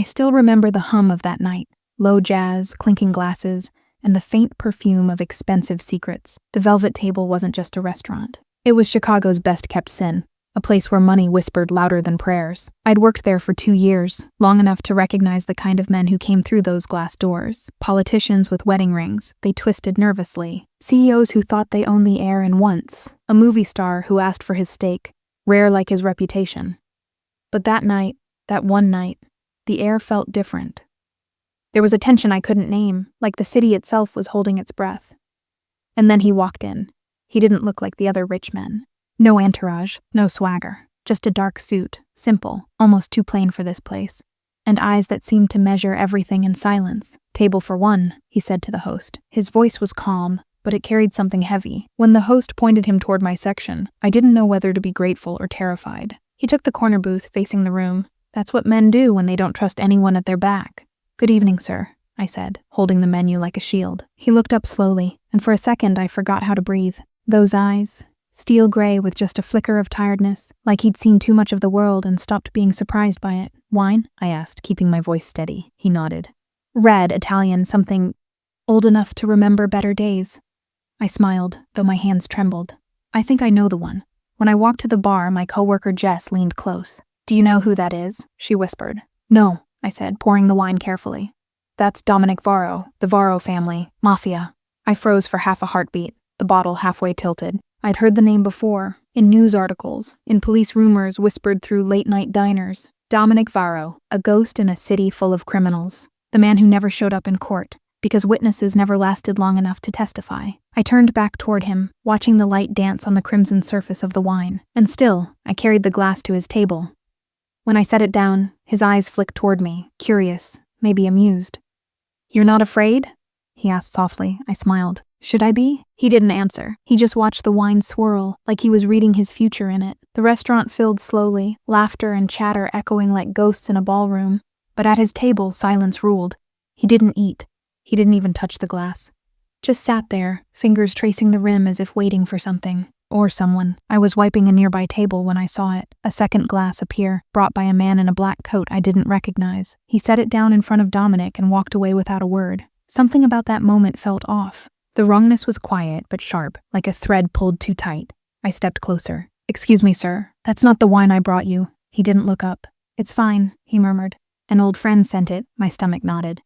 still remember the hum of that night, low jazz, clinking glasses, and the faint perfume of expensive secrets. The Velvet Table wasn't just a restaurant. It was Chicago's best-kept sin, a place where money whispered louder than prayers. I'd worked there for 2 years, long enough to recognize the kind of men who came through those glass doors. Politicians with wedding rings, they twisted nervously. CEOs who thought they owned the air in once. A movie star who asked for his steak, rare like his reputation. But that night, that one night, the air felt different. There was a tension I couldn't name, like the city itself was holding its breath. And then he walked in. He didn't look like the other rich men. No entourage, no swagger, just a dark suit, simple, almost too plain for this place, and eyes that seemed to measure everything in silence. "Table for one," he said to the host. His voice was calm, but it carried something heavy. When the host pointed him toward my section, I didn't know whether to be grateful or terrified. He took the corner booth facing the room. That's what men do when they don't trust anyone at their back. "Good evening, sir," I said, holding the menu like a shield. He looked up slowly, and for a second I forgot how to breathe. Those eyes, steel gray with just a flicker of tiredness, like he'd seen too much of the world and stopped being surprised by it. "Wine?" I asked, keeping my voice steady. He nodded. "Red, Italian, something old enough to remember better days." I smiled, though my hands trembled. "I think I know the one." When I walked to the bar, my coworker Jess leaned close. "Do you know who that is?" she whispered. "No," I said, pouring the wine carefully. "That's Dominic Varro, the Varro family, Mafia." I froze for half a heartbeat, the bottle halfway tilted. I'd heard the name before, in news articles, in police rumors whispered through late-night diners. Dominic Varro, a ghost in a city full of criminals. The man who never showed up in court, because witnesses never lasted long enough to testify. I turned back toward him, watching the light dance on the crimson surface of the wine. And still, I carried the glass to his table. When I set it down, his eyes flicked toward me, curious, maybe amused. "You're not afraid?" he asked softly. I smiled. "Should I be?" He didn't answer. He just watched the wine swirl, like he was reading his future in it. The restaurant filled slowly, laughter and chatter echoing like ghosts in a ballroom. But at his table, silence ruled. He didn't eat. He didn't even touch the glass. Just sat there, fingers tracing the rim as if waiting for something. Or someone. I was wiping a nearby table when I saw it, a second glass appear, brought by a man in a black coat I didn't recognize. He set it down in front of Dominic and walked away without a word. Something about that moment felt off. The wrongness was quiet but sharp, like a thread pulled too tight. I stepped closer. "Excuse me, sir. That's not the wine I brought you." He didn't look up. "It's fine," he murmured. "An old friend sent it." My stomach nodded.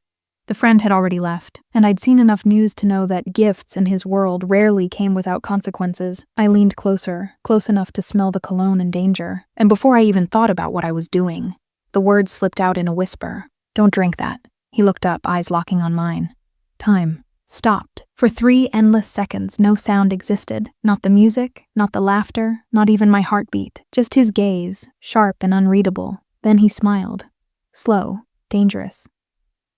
The friend had already left, and I'd seen enough news to know that gifts in his world rarely came without consequences. I leaned closer, close enough to smell the cologne and danger. And before I even thought about what I was doing, the words slipped out in a whisper. "Don't drink that." He looked up, eyes locking on mine. Time stopped. For 3 endless seconds, no sound existed. Not the music, not the laughter, not even my heartbeat. Just his gaze, sharp and unreadable. Then he smiled. Slow, dangerous.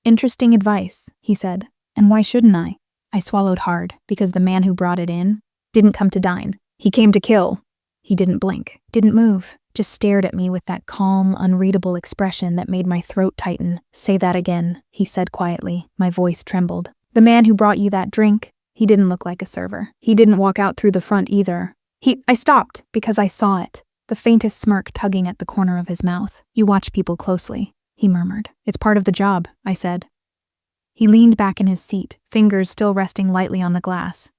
"Interesting advice," he said. "And why shouldn't I?" I swallowed hard, because the man who brought it in didn't come to dine. He came to kill. He didn't blink, didn't move, just stared at me with that calm, unreadable expression that made my throat tighten. "Say that again," he said quietly. My voice trembled. "The man who brought you that drink, he didn't look like a server. He didn't walk out through the front either. I stopped, because I saw it, the faintest smirk tugging at the corner of his mouth. "You watch people closely," he murmured. "It's part of the job," I said. He leaned back in his seat, fingers still resting lightly on the glass.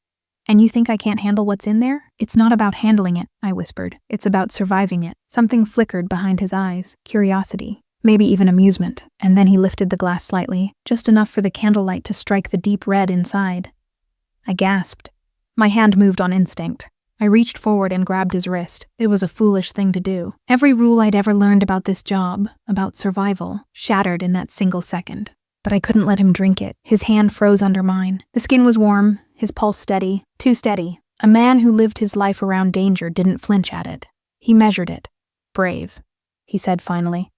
"And you think I can't handle what's in there?" "It's not about handling it," I whispered. "It's about surviving it." Something flickered behind his eyes, curiosity, maybe even amusement. And then he lifted the glass slightly, just enough for the candlelight to strike the deep red inside. I gasped. My hand moved on instinct. I reached forward and grabbed his wrist. It was a foolish thing to do. Every rule I'd ever learned about this job, about survival, shattered in that single second. But I couldn't let him drink it. His hand froze under mine. The skin was warm, his pulse steady, too steady. A man who lived his life around danger didn't flinch at it. He measured it. "Brave," he said finally.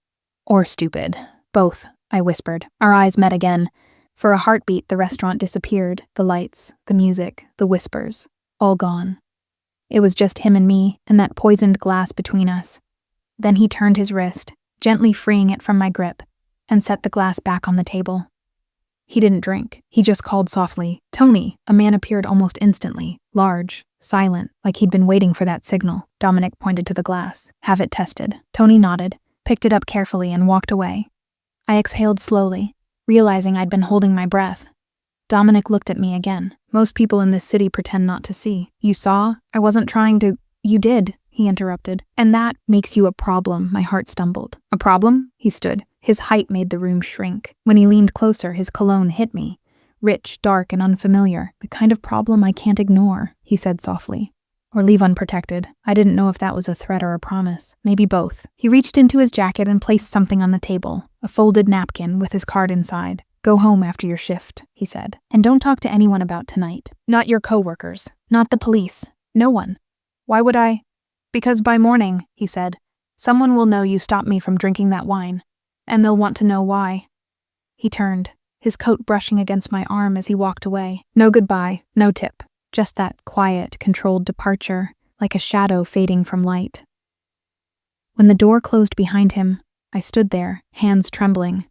"Or stupid. Both," I whispered. Our eyes met again. For a heartbeat, the restaurant disappeared. The lights, the music, the whispers. All gone. It was just him and me, and that poisoned glass between us. Then he turned his wrist, gently freeing it from my grip, and set the glass back on the table. He didn't drink. He just called softly, "Tony." A man appeared almost instantly, large, silent, like he'd been waiting for that signal. Dominic pointed to the glass. "Have it tested." Tony nodded, picked it up carefully, and walked away. I exhaled slowly, realizing I'd been holding my breath. Dominic looked at me again. Most people in this city pretend not to see. You saw? I wasn't trying to. You did, he interrupted. And that makes you a problem, my heart stumbled. A problem? He stood. His height made the room shrink. When he leaned closer, his cologne hit me. Rich, dark, and unfamiliar. The kind of problem I can't ignore, he said softly. Or leave unprotected. I didn't know if that was a threat or a promise. Maybe both. He reached into his jacket and placed something on the table. A folded napkin with his card inside. Go home after your shift, he said. And don't talk to anyone about tonight. Not your coworkers. Not the police. No one. Why would I? Because by morning, he said, someone will know you stopped me from drinking that wine. And they'll want to know why. He turned, his coat brushing against my arm as he walked away. No goodbye, no tip. Just that quiet, controlled departure, like a shadow fading from light. When the door closed behind him, I stood there, hands trembling.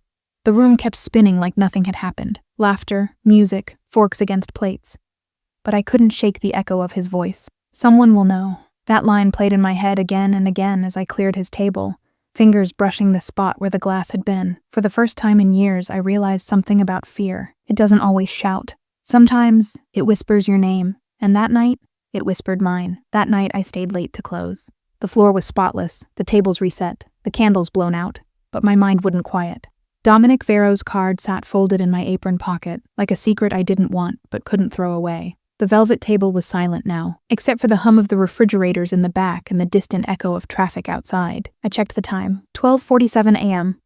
The room kept spinning like nothing had happened. Laughter, music, forks against plates. But I couldn't shake the echo of his voice. Someone will know. That line played in my head again and again as I cleared his table, fingers brushing the spot where the glass had been. For the first time in years, I realized something about fear. It doesn't always shout. Sometimes it whispers your name, and that night, it whispered mine. That night, I stayed late to close. The floor was spotless, the tables reset, the candles blown out, but my mind wouldn't quiet. Dominic Vero's card sat folded in my apron pocket, like a secret I didn't want but couldn't throw away. The velvet table was silent now, except for the hum of the refrigerators in the back and the distant echo of traffic outside. I checked the time. 12:47 a.m.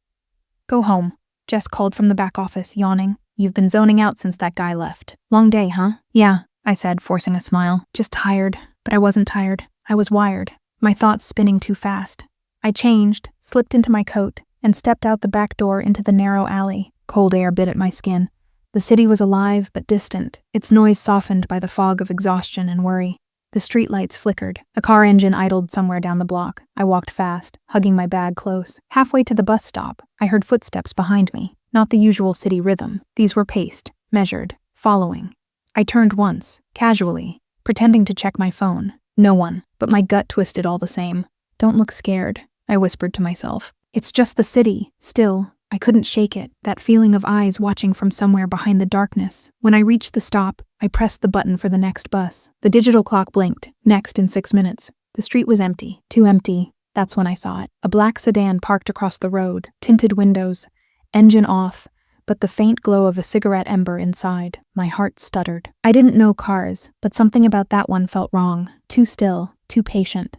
Go home, Jess called from the back office, yawning. You've been zoning out since that guy left. Long day, huh? Yeah, I said, forcing a smile. Just tired. But I wasn't tired. I was wired. My thoughts spinning too fast. I changed, slipped into my coat, and stepped out the back door into the narrow alley. Cold air bit at my skin. The city was alive but distant, its noise softened by the fog of exhaustion and worry. The streetlights flickered. A car engine idled somewhere down the block. I walked fast, hugging my bag close. Halfway to the bus stop, I heard footsteps behind me. Not the usual city rhythm. These were paced, measured, following. I turned once, casually, pretending to check my phone. No one, but my gut twisted all the same. Don't look scared, I whispered to myself. It's just the city. Still, I couldn't shake it, that feeling of eyes watching from somewhere behind the darkness. When I reached the stop, I pressed the button for the next bus. The digital clock blinked. Next in 6 minutes. The street was empty. Too empty. That's when I saw it. A black sedan parked across the road, tinted windows, engine off, but the faint glow of a cigarette ember inside. My heart stuttered. I didn't know cars, but something about that one felt wrong. Too still, too patient.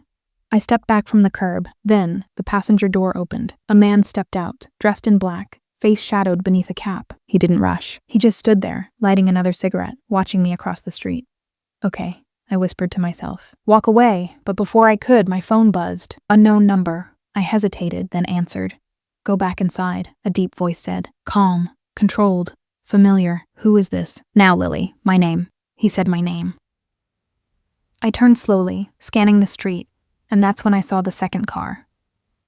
I stepped back from the curb. Then, the passenger door opened. A man stepped out, dressed in black, face shadowed beneath a cap. He didn't rush. He just stood there, lighting another cigarette, watching me across the street. Okay, I whispered to myself. Walk away, but before I could, my phone buzzed. Unknown number. I hesitated, then answered. Go back inside, a deep voice said. Calm, controlled, familiar. Who is this? Now, Lily, my name. He said my name. I turned slowly, scanning the street. And that's when I saw the second car.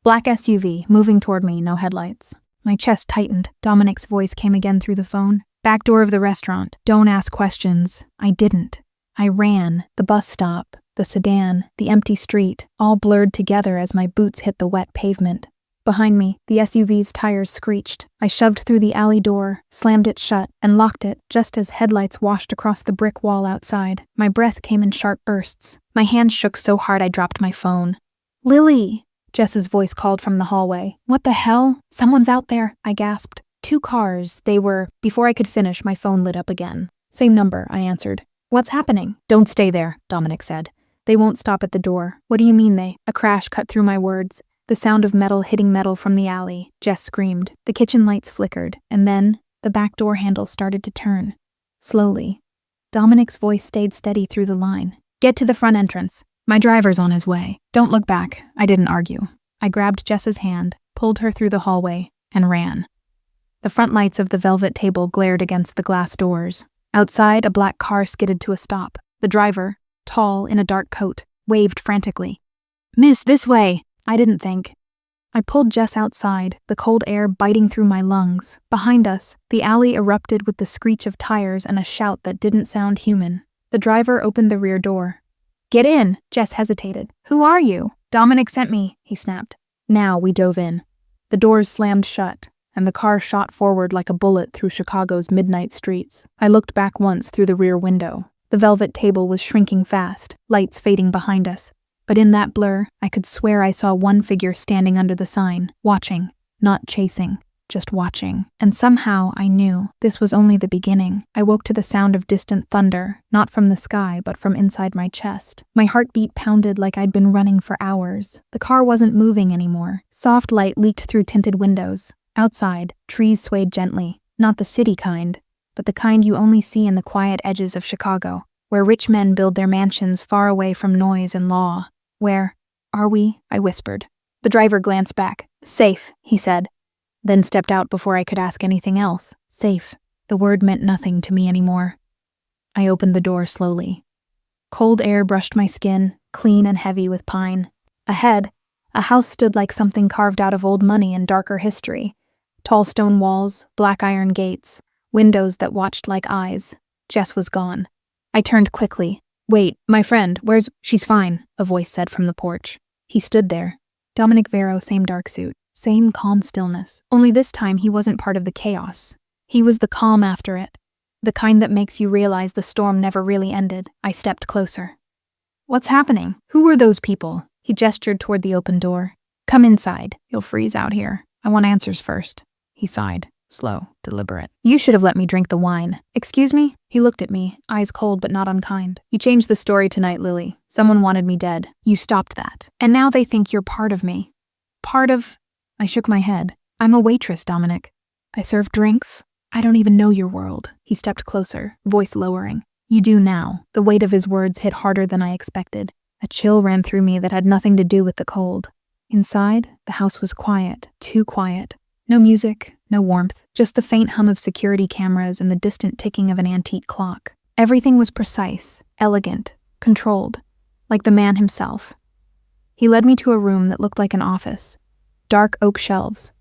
Black SUV, moving toward me, no headlights. My chest tightened. Dominic's voice came again through the phone. Back door of the restaurant. Don't ask questions. I didn't. I ran. The bus stop, the sedan, the empty street, all blurred together as my boots hit the wet pavement. Behind me, the SUV's tires screeched. I shoved through the alley door, slammed it shut, and locked it just as headlights washed across the brick wall outside. My breath came in sharp bursts. My hand shook so hard I dropped my phone. Lily! Jess's voice called from the hallway. What the hell? Someone's out there, I gasped. 2 cars. They were... Before I could finish, my phone lit up again. Same number, I answered. What's happening? Don't stay there, Dominic said. They won't stop at the door. What do you mean they? A crash cut through my words. The sound of metal hitting metal from the alley. Jess screamed. The kitchen lights flickered, and then the back door handle started to turn. Slowly. Dominic's voice stayed steady through the line. Get to the front entrance. My driver's on his way. Don't look back. I didn't argue. I grabbed Jess's hand, pulled her through the hallway, and ran. The front lights of the velvet table glared against the glass doors. Outside, a black car skidded to a stop. The driver, tall, in a dark coat, waved frantically. Miss, this way! I didn't think. I pulled Jess outside, the cold air biting through my lungs. Behind us, the alley erupted with the screech of tires and a shout that didn't sound human. The driver opened the rear door. Get in! Jess hesitated. Who are you? Dominic sent me, he snapped. Now we dove in. The doors slammed shut. and the car shot forward like a bullet through Chicago's midnight streets. I looked back once through the rear window. The velvet table was shrinking fast, lights fading behind us. But in that blur, I could swear I saw one figure standing under the sign, watching, not chasing, just watching. And somehow I knew this was only the beginning. I woke to the sound of distant thunder, not from the sky, but from inside my chest. My heartbeat pounded like I'd been running for hours. The car wasn't moving anymore. Soft light leaked through tinted windows. Outside, trees swayed gently, not the city kind, but the kind you only see in the quiet edges of Chicago, where rich men build their mansions far away from noise and law. Where are we? I whispered. The driver glanced back. Safe, he said, then stepped out before I could ask anything else. Safe. The word meant nothing to me anymore. I opened the door slowly. Cold air brushed my skin, clean and heavy with pine. Ahead, a house stood like something carved out of old money and darker history. Tall stone walls, black iron gates, windows that watched like eyes. Jess was gone. I turned quickly. Wait, my friend, where's— She's fine, a voice said from the porch. He stood there. Dominic Vero, same dark suit, same calm stillness. Only this time he wasn't part of the chaos. He was the calm after it. The kind that makes you realize the storm never really ended. I stepped closer. What's happening? Who were those people? He gestured toward the open door. Come inside. You'll freeze out here. I want answers first. He sighed. Slow, deliberate. You should have let me drink the wine. Excuse me? He looked at me, eyes cold but not unkind. You changed the story tonight, Lily. Someone wanted me dead. You stopped that. And now they think you're part of me. Part of— I shook my head. I'm a waitress, Dominic. I serve drinks. I don't even know your world. He stepped closer, voice lowering. You do now. The weight of his words hit harder than I expected. A chill ran through me that had nothing to do with the cold. Inside, the house was quiet, too quiet. No music, no warmth, just the faint hum of security cameras and the distant ticking of an antique clock. Everything was precise, elegant, controlled, like the man himself. He led me to a room that looked like an office. Dark oak shelves,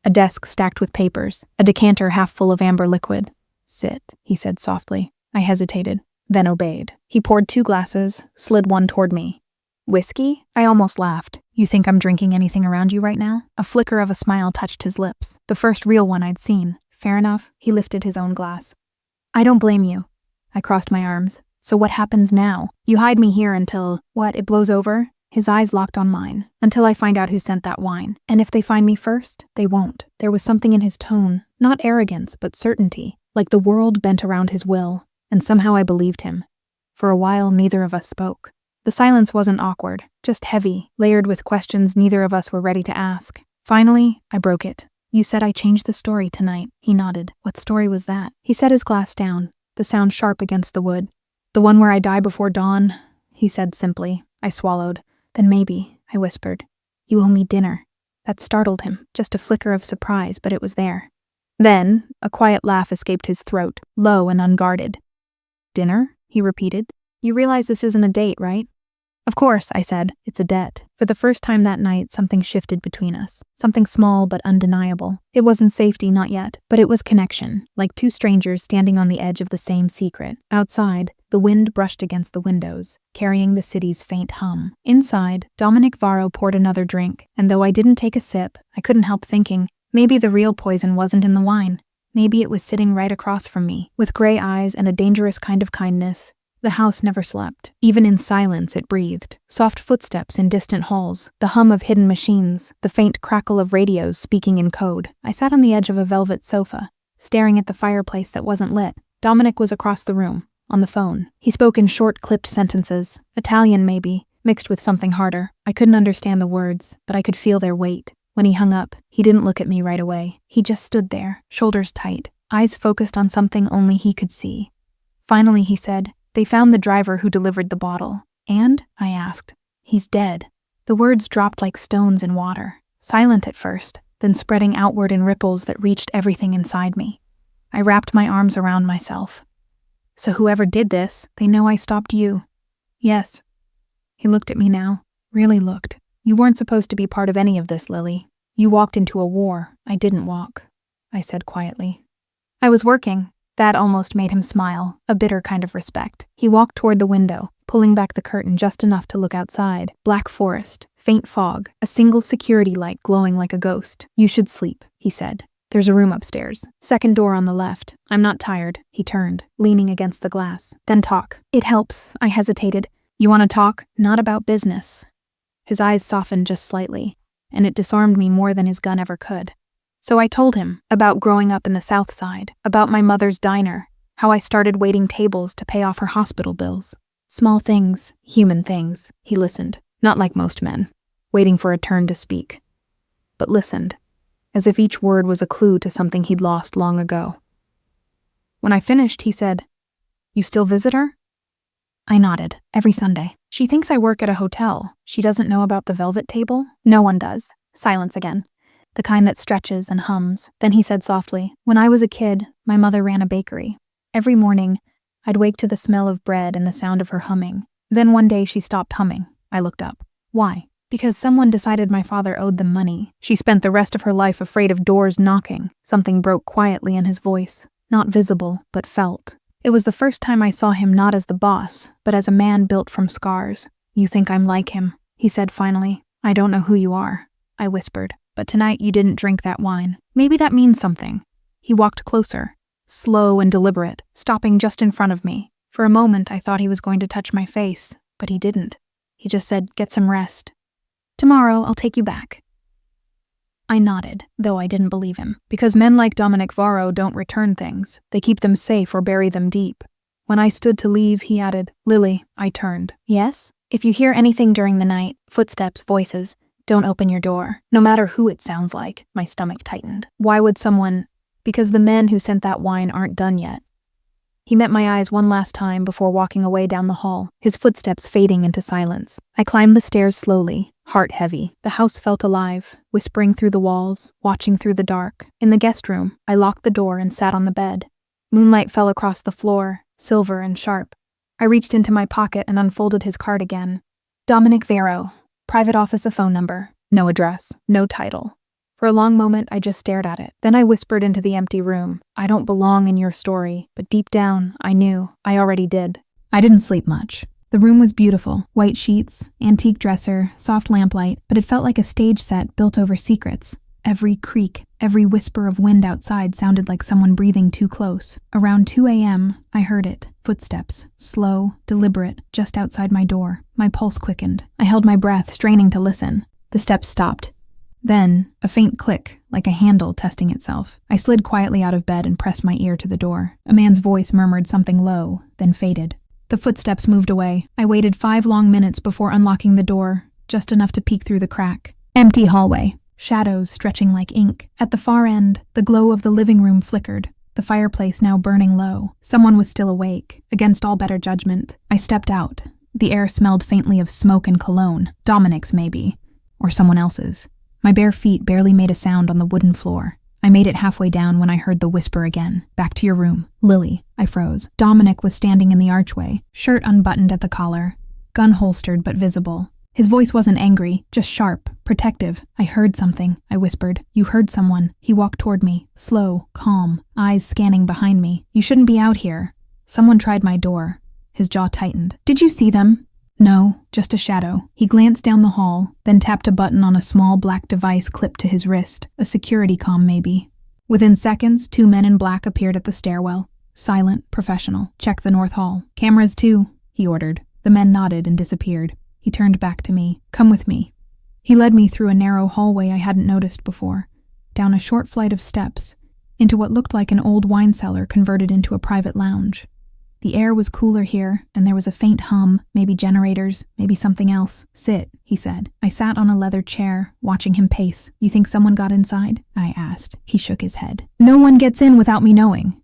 a desk stacked with papers, a decanter half full of amber liquid. Sit, he said softly. I hesitated, then obeyed. He poured 2 glasses, slid one toward me. Whiskey? I almost laughed. You think I'm drinking anything around you right now? A flicker of a smile touched his lips, the first real one I'd seen. Fair enough, he lifted his own glass. I don't blame you. I crossed my arms. So what happens now? You hide me here until— What, it blows over? His eyes locked on mine. Until I find out who sent that wine. And if they find me first, they won't. There was something in his tone, not arrogance, but certainty, like the world bent around his will, and somehow I believed him. For a while, neither of us spoke. The silence wasn't awkward, just heavy, layered with questions neither of us were ready to ask. Finally, I broke it. You said I changed the story tonight. He nodded. What story was that? He set his glass down, the sound sharp against the wood. The one where I die before dawn, he said simply. I swallowed. Then maybe, I whispered. You owe me dinner. That startled him, just a flicker of surprise, but it was there. Then, a quiet laugh escaped his throat, low and unguarded. Dinner? He repeated. You realize this isn't a date, right? Of course, I said. It's a debt. For the first time that night, something shifted between us. Something small but undeniable. It wasn't safety, not yet, but it was connection, like 2 strangers standing on the edge of the same secret. Outside, the wind brushed against the windows, carrying the city's faint hum. Inside, Dominic Varo poured another drink, and though I didn't take a sip, I couldn't help thinking, maybe the real poison wasn't in the wine. Maybe it was sitting right across from me, with gray eyes and a dangerous kind of kindness. The house never slept. Even in silence, it breathed. Soft footsteps in distant halls, the hum of hidden machines, the faint crackle of radios speaking in code. I sat on the edge of a velvet sofa, staring at the fireplace that wasn't lit. Dominic was across the room, on the phone. He spoke in short, clipped sentences, Italian maybe, mixed with something harder. I couldn't understand the words, but I could feel their weight. When he hung up, he didn't look at me right away. He just stood there, shoulders tight, eyes focused on something only he could see. Finally, he said, They found the driver who delivered the bottle. And? I asked. He's dead. The words dropped like stones in water, silent at first, then spreading outward in ripples that reached everything inside me. I wrapped my arms around myself. So whoever did this, they know I stopped you. Yes. He looked at me now, really looked. You weren't supposed to be part of any of this, Lily. You walked into a war. I didn't walk, I said quietly. I was working. That almost made him smile, a bitter kind of respect. He walked toward the window, pulling back the curtain just enough to look outside. Black forest, faint fog, a single security light glowing like a ghost. You should sleep, he said. There's a room upstairs. Second door on the left. I'm not tired. He turned, leaning against the glass. Then talk. It helps. I hesitated. You want to talk? Not about business. His eyes softened just slightly, and it disarmed me more than his gun ever could. So I told him about growing up in the South Side, about my mother's diner, how I started waiting tables to pay off her hospital bills. Small things, human things. He listened, not like most men, waiting for a turn to speak, but listened, as if each word was a clue to something he'd lost long ago. When I finished, he said, "You still visit her?" I nodded. Every Sunday. She thinks I work at a hotel. She doesn't know about the velvet table. No one does. Silence again. The kind that stretches and hums. Then he said softly, "When I was a kid, my mother ran a bakery. Every morning, I'd wake to the smell of bread and the sound of her humming. Then one day she stopped humming. I looked up. Why? Because someone decided my father owed them money. She spent the rest of her life afraid of doors knocking. Something broke quietly in his voice. Not visible, but felt. It was the first time I saw him not as the boss, but as a man built from scars. You think I'm like him," he said finally. "I don't know who you are," I whispered. "But tonight you didn't drink that wine. Maybe that means something." He walked closer, slow and deliberate, stopping just in front of me. For a moment I thought he was going to touch my face, but he didn't. He just said, "Get some rest. Tomorrow I'll take you back." I nodded, though I didn't believe him, because men like Dominic Varro don't return things. They keep them safe or bury them deep. When I stood to leave, he added, "Lily," I turned. "Yes? If you hear anything during the night, footsteps, voices, don't open your door. No matter who it sounds like." My stomach tightened. Why would someone? Because the men who sent that wine aren't done yet. He met my eyes one last time before walking away down the hall, his footsteps fading into silence. I climbed the stairs slowly, heart heavy. The house felt alive, whispering through the walls, watching through the dark. In the guest room, I locked the door and sat on the bed. Moonlight fell across the floor, silver and sharp. I reached into my pocket and unfolded his card again. Dominic Varro, private office, a phone number. No address, no title. For a long moment, I just stared at it. Then I whispered into the empty room, "I don't belong in your story," but deep down, I knew. I already did. I didn't sleep much. The room was beautiful. White sheets, antique dresser, soft lamplight, but it felt like a stage set built over secrets. Every creak, every whisper of wind outside sounded like someone breathing too close. Around 2 a.m., I heard it. Footsteps, slow, deliberate, just outside my door. My pulse quickened. I held my breath, straining to listen. The steps stopped. Then, a faint click, like a handle testing itself. I slid quietly out of bed and pressed my ear to the door. A man's voice murmured something low, then faded. The footsteps moved away. I waited 5 long minutes before unlocking the door, just enough to peek through the crack. Empty hallway, shadows stretching like ink. At the far end, the glow of the living room flickered, the fireplace now burning low. Someone was still awake, against all better judgment. I stepped out. The air smelled faintly of smoke and cologne. Dominic's, maybe. Or someone else's. My bare feet barely made a sound on the wooden floor. I made it halfway down when I heard the whisper again. "Back to your room." "Lily." I froze. Dominic was standing in the archway, shirt unbuttoned at the collar, gun holstered but visible. His voice wasn't angry, just sharp, protective. "I heard something," I whispered. "You heard someone." He walked toward me, slow, calm, eyes scanning behind me. "You shouldn't be out here." "Someone tried my door." His jaw tightened. "Did you see them?" "No, just a shadow." He glanced down the hall, then tapped a button on a small black device clipped to his wrist, a security comm maybe. Within seconds, 2 men in black appeared at the stairwell. Silent, professional. "Check the north hall." "Cameras too," he ordered. The men nodded and disappeared. He turned back to me. "Come with me." He led me through a narrow hallway I hadn't noticed before, down a short flight of steps, into what looked like an old wine cellar converted into a private lounge. The air was cooler here, and there was a faint hum, maybe generators, maybe something else. "Sit," he said. I sat on a leather chair, watching him pace. "You think someone got inside?" I asked. He shook his head. "No one gets in without me knowing."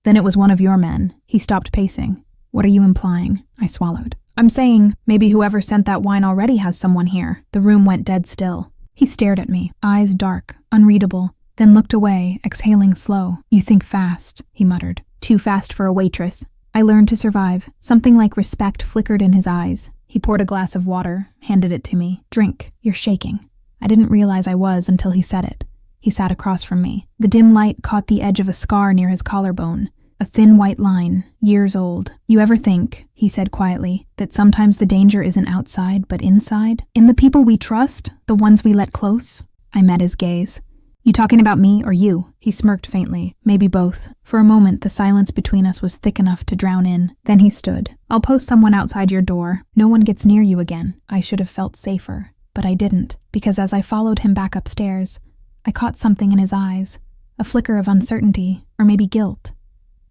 "Then it was one of your men." He stopped pacing. "What are you implying?" I swallowed. "I'm saying maybe whoever sent that wine already has someone here." The room went dead still. He stared at me, eyes dark, unreadable, then looked away, exhaling slow. "You think fast," he muttered. "Too fast for a waitress." I learned to survive. Something like respect flickered in his eyes. He poured a glass of water, handed it to me. "Drink, you're shaking." I didn't realize I was until he said it. He sat across from me. The dim light caught the edge of a scar near his collarbone. A thin white line, years old. "You ever think," he said quietly, "that sometimes the danger isn't outside but inside? In the people we trust, the ones we let close?" I met his gaze. You talking about me or you? He smirked faintly. Maybe both. For a moment, the silence between us was thick enough to drown in. Then he stood. I'll post someone outside your door. No one gets near you again. I should have felt safer. But I didn't, because as I followed him back upstairs, I caught something in his eyes. A flicker of uncertainty, or maybe guilt.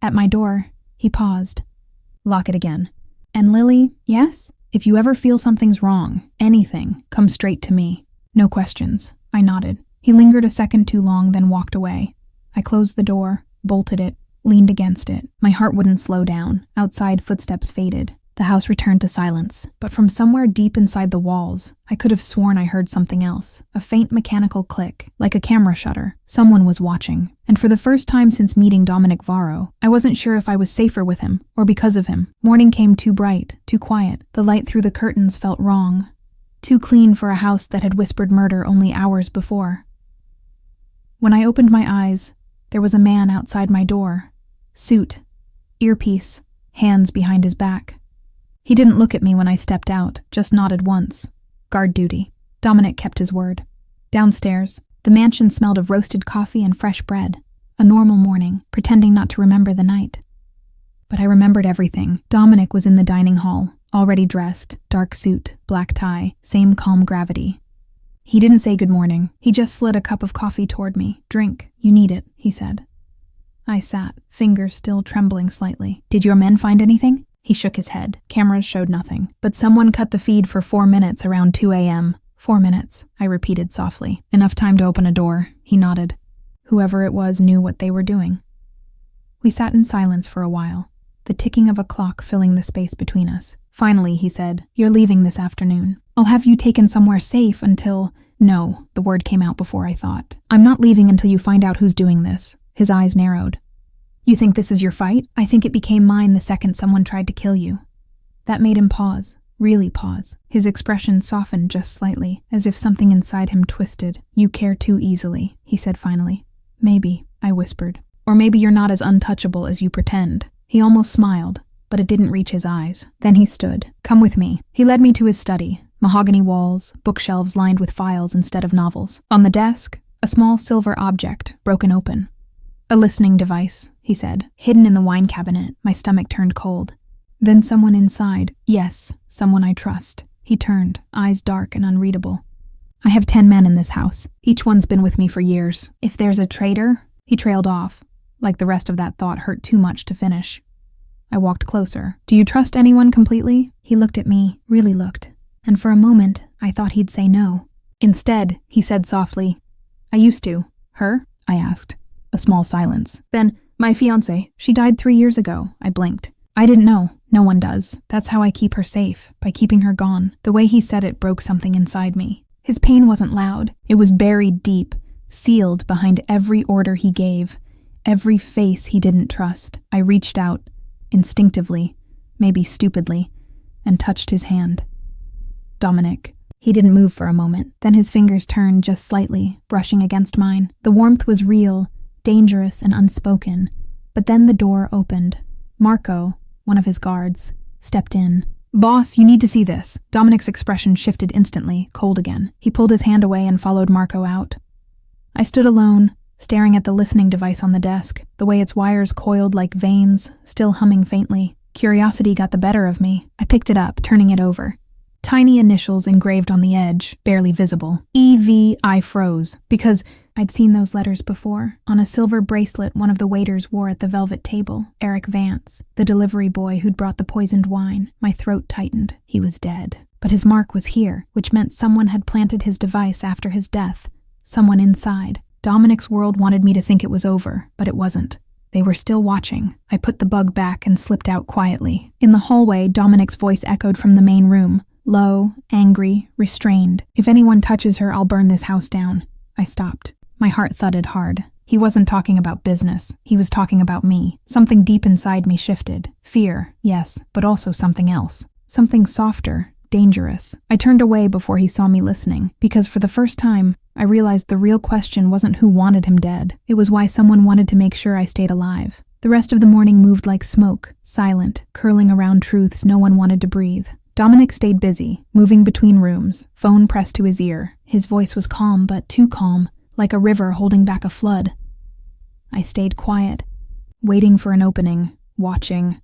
At my door, he paused. Lock it again. And Lily, yes? If you ever feel something's wrong, anything, come straight to me. No questions. I nodded. He lingered a second too long, then walked away. I closed the door, bolted it, leaned against it. My heart wouldn't slow down. Outside, footsteps faded. The house returned to silence, but from somewhere deep inside the walls, I could have sworn I heard something else. A faint mechanical click, like a camera shutter. Someone was watching. And for the first time since meeting Dominic Varro, I wasn't sure if I was safer with him, or because of him. Morning came too bright, too quiet. The light through the curtains felt wrong. Too clean for a house that had whispered murder only hours before. When I opened my eyes, there was a man outside my door. Suit, earpiece, hands behind his back. He didn't look at me when I stepped out, just nodded once. Guard duty. Dominic kept his word. Downstairs, the mansion smelled of roasted coffee and fresh bread. A normal morning, pretending not to remember the night. But I remembered everything. Dominic was in the dining hall, already dressed, dark suit, black tie, same calm gravity. He didn't say good morning. He just slid a cup of coffee toward me. Drink. You need it, he said. I sat, fingers still trembling slightly. Did your men find anything? He shook his head. Cameras showed nothing. But someone cut the feed for 4 minutes around 2 a.m. 4 minutes, I repeated softly. Enough time to open a door. He nodded. Whoever it was knew what they were doing. We sat in silence for a while, the ticking of a clock filling the space between us. Finally, he said, You're leaving this afternoon. I'll have you taken somewhere safe until... No, the word came out before I thought. I'm not leaving until you find out who's doing this. His eyes narrowed. You think this is your fight? I think it became mine the second someone tried to kill you. That made him pause, really pause. His expression softened just slightly, as if something inside him twisted. You care too easily, he said finally. Maybe, I whispered. Or maybe you're not as untouchable as you pretend. He almost smiled, but it didn't reach his eyes. Then he stood. Come with me. He led me to his study. Mahogany walls, bookshelves lined with files instead of novels. On the desk, a small silver object, broken open. A listening device, he said, hidden in the wine cabinet. My stomach turned cold. Then someone inside. Yes, someone I trust. He turned, eyes dark and unreadable. I have 10 men in this house. Each one's been with me for years. If there's a traitor... He trailed off, like the rest of that thought hurt too much to finish. I walked closer. Do you trust anyone completely? He looked at me, really looked. And for a moment, I thought he'd say no. Instead, he said softly, I used to. Her? I asked. A small silence. Then, my fiancée, she died 3 years ago. I blinked. I didn't know. No one does. That's how I keep her safe, by keeping her gone. The way he said it broke something inside me. His pain wasn't loud. It was buried deep, sealed behind every order he gave, every face he didn't trust. I reached out, instinctively, maybe stupidly, and touched his hand. Dominic. He didn't move for a moment. Then his fingers turned just slightly, brushing against mine. The warmth was real, dangerous and unspoken. But then the door opened. Marco, one of his guards, stepped in. Boss, you need to see this. Dominic's expression shifted instantly, cold again. He pulled his hand away and followed Marco out. I stood alone, staring at the listening device on the desk, the way its wires coiled like veins, still humming faintly. Curiosity got the better of me. I picked it up, turning it over. Tiny initials engraved on the edge, barely visible. EV. I froze, because I'd seen those letters before, on a silver bracelet one of the waiters wore at the velvet table. Eric Vance, the delivery boy who'd brought the poisoned wine. My throat tightened. He was dead. But his mark was here, which meant someone had planted his device after his death. Someone inside. Dominic's world wanted me to think it was over, but it wasn't. They were still watching. I put the bug back and slipped out quietly. In the hallway, Dominic's voice echoed from the main room. Low, angry, restrained. If anyone touches her, I'll burn this house down. I stopped. My heart thudded hard. He wasn't talking about business. He was talking about me. Something deep inside me shifted. Fear, yes, but also something else. Something softer, dangerous. I turned away before he saw me listening, because for the first time, I realized the real question wasn't who wanted him dead. It was why someone wanted to make sure I stayed alive. The rest of the morning moved like smoke, silent, curling around truths no one wanted to breathe. Dominic stayed busy, moving between rooms, phone pressed to his ear. His voice was calm, but too calm, like a river holding back a flood. I stayed quiet, waiting for an opening, watching.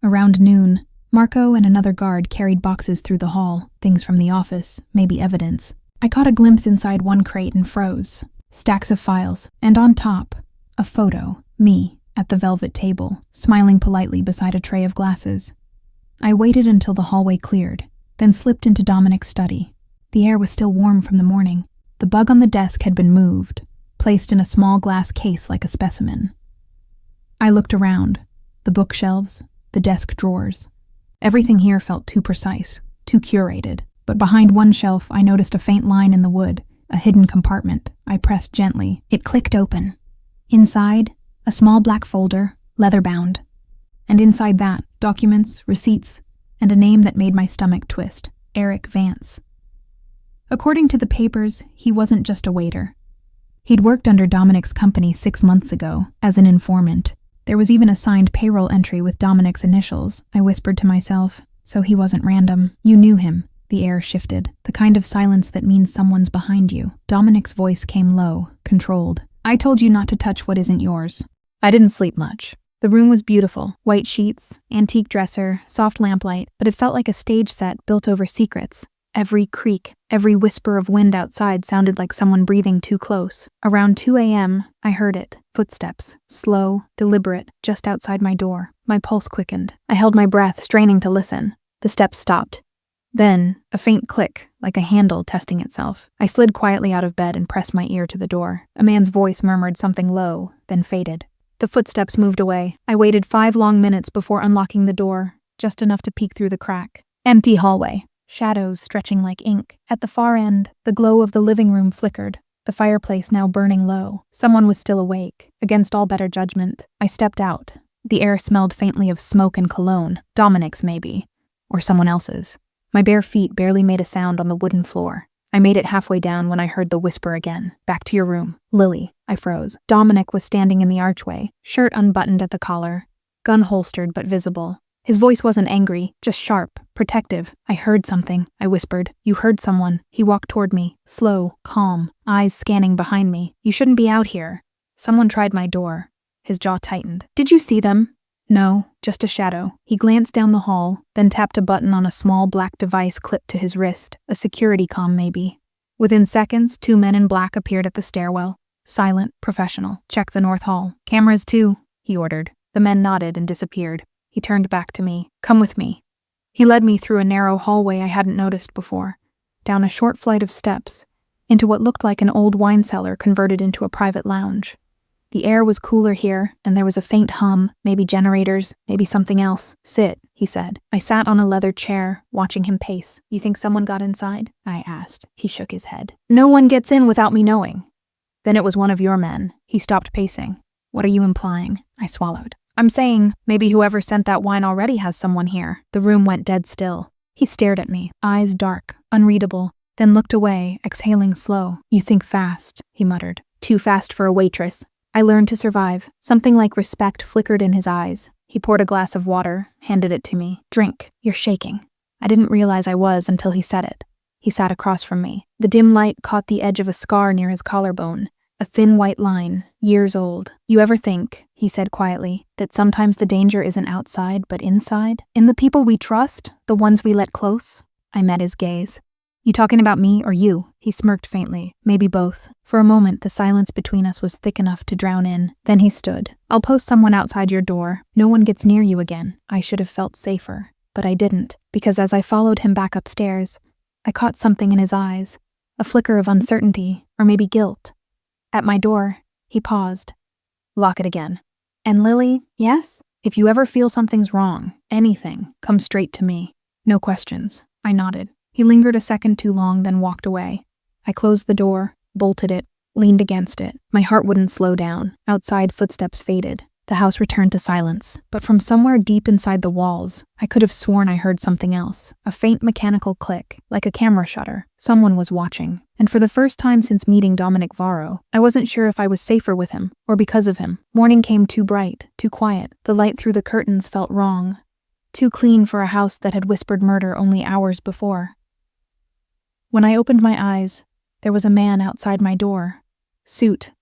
Around noon, Marco and another guard carried boxes through the hall, things from the office, maybe evidence. I caught a glimpse inside one crate and froze. Stacks of files, and on top, a photo, me, at the velvet table, smiling politely beside a tray of glasses. I waited until the hallway cleared, then slipped into Dominic's study. The air was still warm from the morning. The bug on the desk had been moved, placed in a small glass case like a specimen. I looked around, the bookshelves, the desk drawers. Everything here felt too precise, too curated. But behind one shelf, I noticed a faint line in the wood, a hidden compartment. I pressed gently. It clicked open. Inside, a small black folder, leather-bound. And inside that, documents, receipts, and a name that made my stomach twist, Eric Vance. According to the papers, he wasn't just a waiter. He'd worked under Dominic's company 6 months ago, as an informant. There was even a signed payroll entry with Dominic's initials, I whispered to myself, so he wasn't random. You knew him. The air shifted, the kind of silence that means someone's behind you. Dominic's voice came low, controlled. I told you not to touch what isn't yours. I didn't sleep much. The room was beautiful. White sheets, antique dresser, soft lamplight, but it felt like a stage set built over secrets. Every creak, every whisper of wind outside sounded like someone breathing too close. Around 2 a.m., I heard it. Footsteps, slow, deliberate, just outside my door. My pulse quickened. I held my breath, straining to listen. The steps stopped. Then, a faint click, like a handle testing itself. I slid quietly out of bed and pressed my ear to the door. A man's voice murmured something low, then faded. The footsteps moved away. I waited 5 long minutes before unlocking the door, just enough to peek through the crack. Empty hallway. Shadows stretching like ink. At the far end, the glow of the living room flickered, the fireplace now burning low. Someone was still awake. Against all better judgment, I stepped out. The air smelled faintly of smoke and cologne. Dominic's, maybe. Or someone else's. My bare feet barely made a sound on the wooden floor. I made it halfway down when I heard the whisper again. Back to your room. Lily. I froze. Dominic was standing in the archway, shirt unbuttoned at the collar, gun holstered but visible. His voice wasn't angry, just sharp, protective. I heard something, I whispered. You heard someone. He walked toward me, slow, calm, eyes scanning behind me. You shouldn't be out here. Someone tried my door. His jaw tightened. Did you see them? No, just a shadow. He glanced down the hall, then tapped a button on a small black device clipped to his wrist, a security comm maybe. Within seconds, 2 men in black appeared at the stairwell. Silent, professional. Check the north hall. Cameras too, he ordered. The men nodded and disappeared. He turned back to me. Come with me. He led me through a narrow hallway I hadn't noticed before, down a short flight of steps, into what looked like an old wine cellar converted into a private lounge. The air was cooler here, and there was a faint hum, maybe generators, maybe something else. Sit, he said. I sat on a leather chair, watching him pace. You think someone got inside? I asked. He shook his head. No one gets in without me knowing. Then it was one of your men. He stopped pacing. What are you implying? I swallowed. I'm saying maybe whoever sent that wine already has someone here. The room went dead still. He stared at me, eyes dark, unreadable, then looked away, exhaling slow. You think fast, he muttered. Too fast for a waitress. I learned to survive. Something like respect flickered in his eyes. He poured a glass of water, handed it to me. Drink. You're shaking. I didn't realize I was until he said it. He sat across from me. The dim light caught the edge of a scar near his collarbone, a thin white line, years old. You ever think, he said quietly, that sometimes the danger isn't outside but inside? In the people we trust, the ones we let close? I met his gaze. You talking about me or you? He smirked faintly. Maybe both. For a moment, the silence between us was thick enough to drown in. Then he stood. I'll post someone outside your door. No one gets near you again. I should have felt safer. But I didn't, because as I followed him back upstairs, I caught something in his eyes. A flicker of uncertainty, or maybe guilt. At my door, he paused. Lock it again. And Lily, yes? If you ever feel something's wrong, anything, come straight to me. No questions. I nodded. He lingered a second too long, then walked away. I closed the door, bolted it, leaned against it. My heart wouldn't slow down. Outside, footsteps faded. The house returned to silence, but from somewhere deep inside the walls, I could have sworn I heard something else. A faint mechanical click, like a camera shutter. Someone was watching. And for the first time since meeting Dominic Varro, I wasn't sure if I was safer with him, or because of him. Morning came too bright, too quiet. The light through the curtains felt wrong. Too clean for a house that had whispered murder only hours before. When I opened my eyes, there was a man outside my door. suit,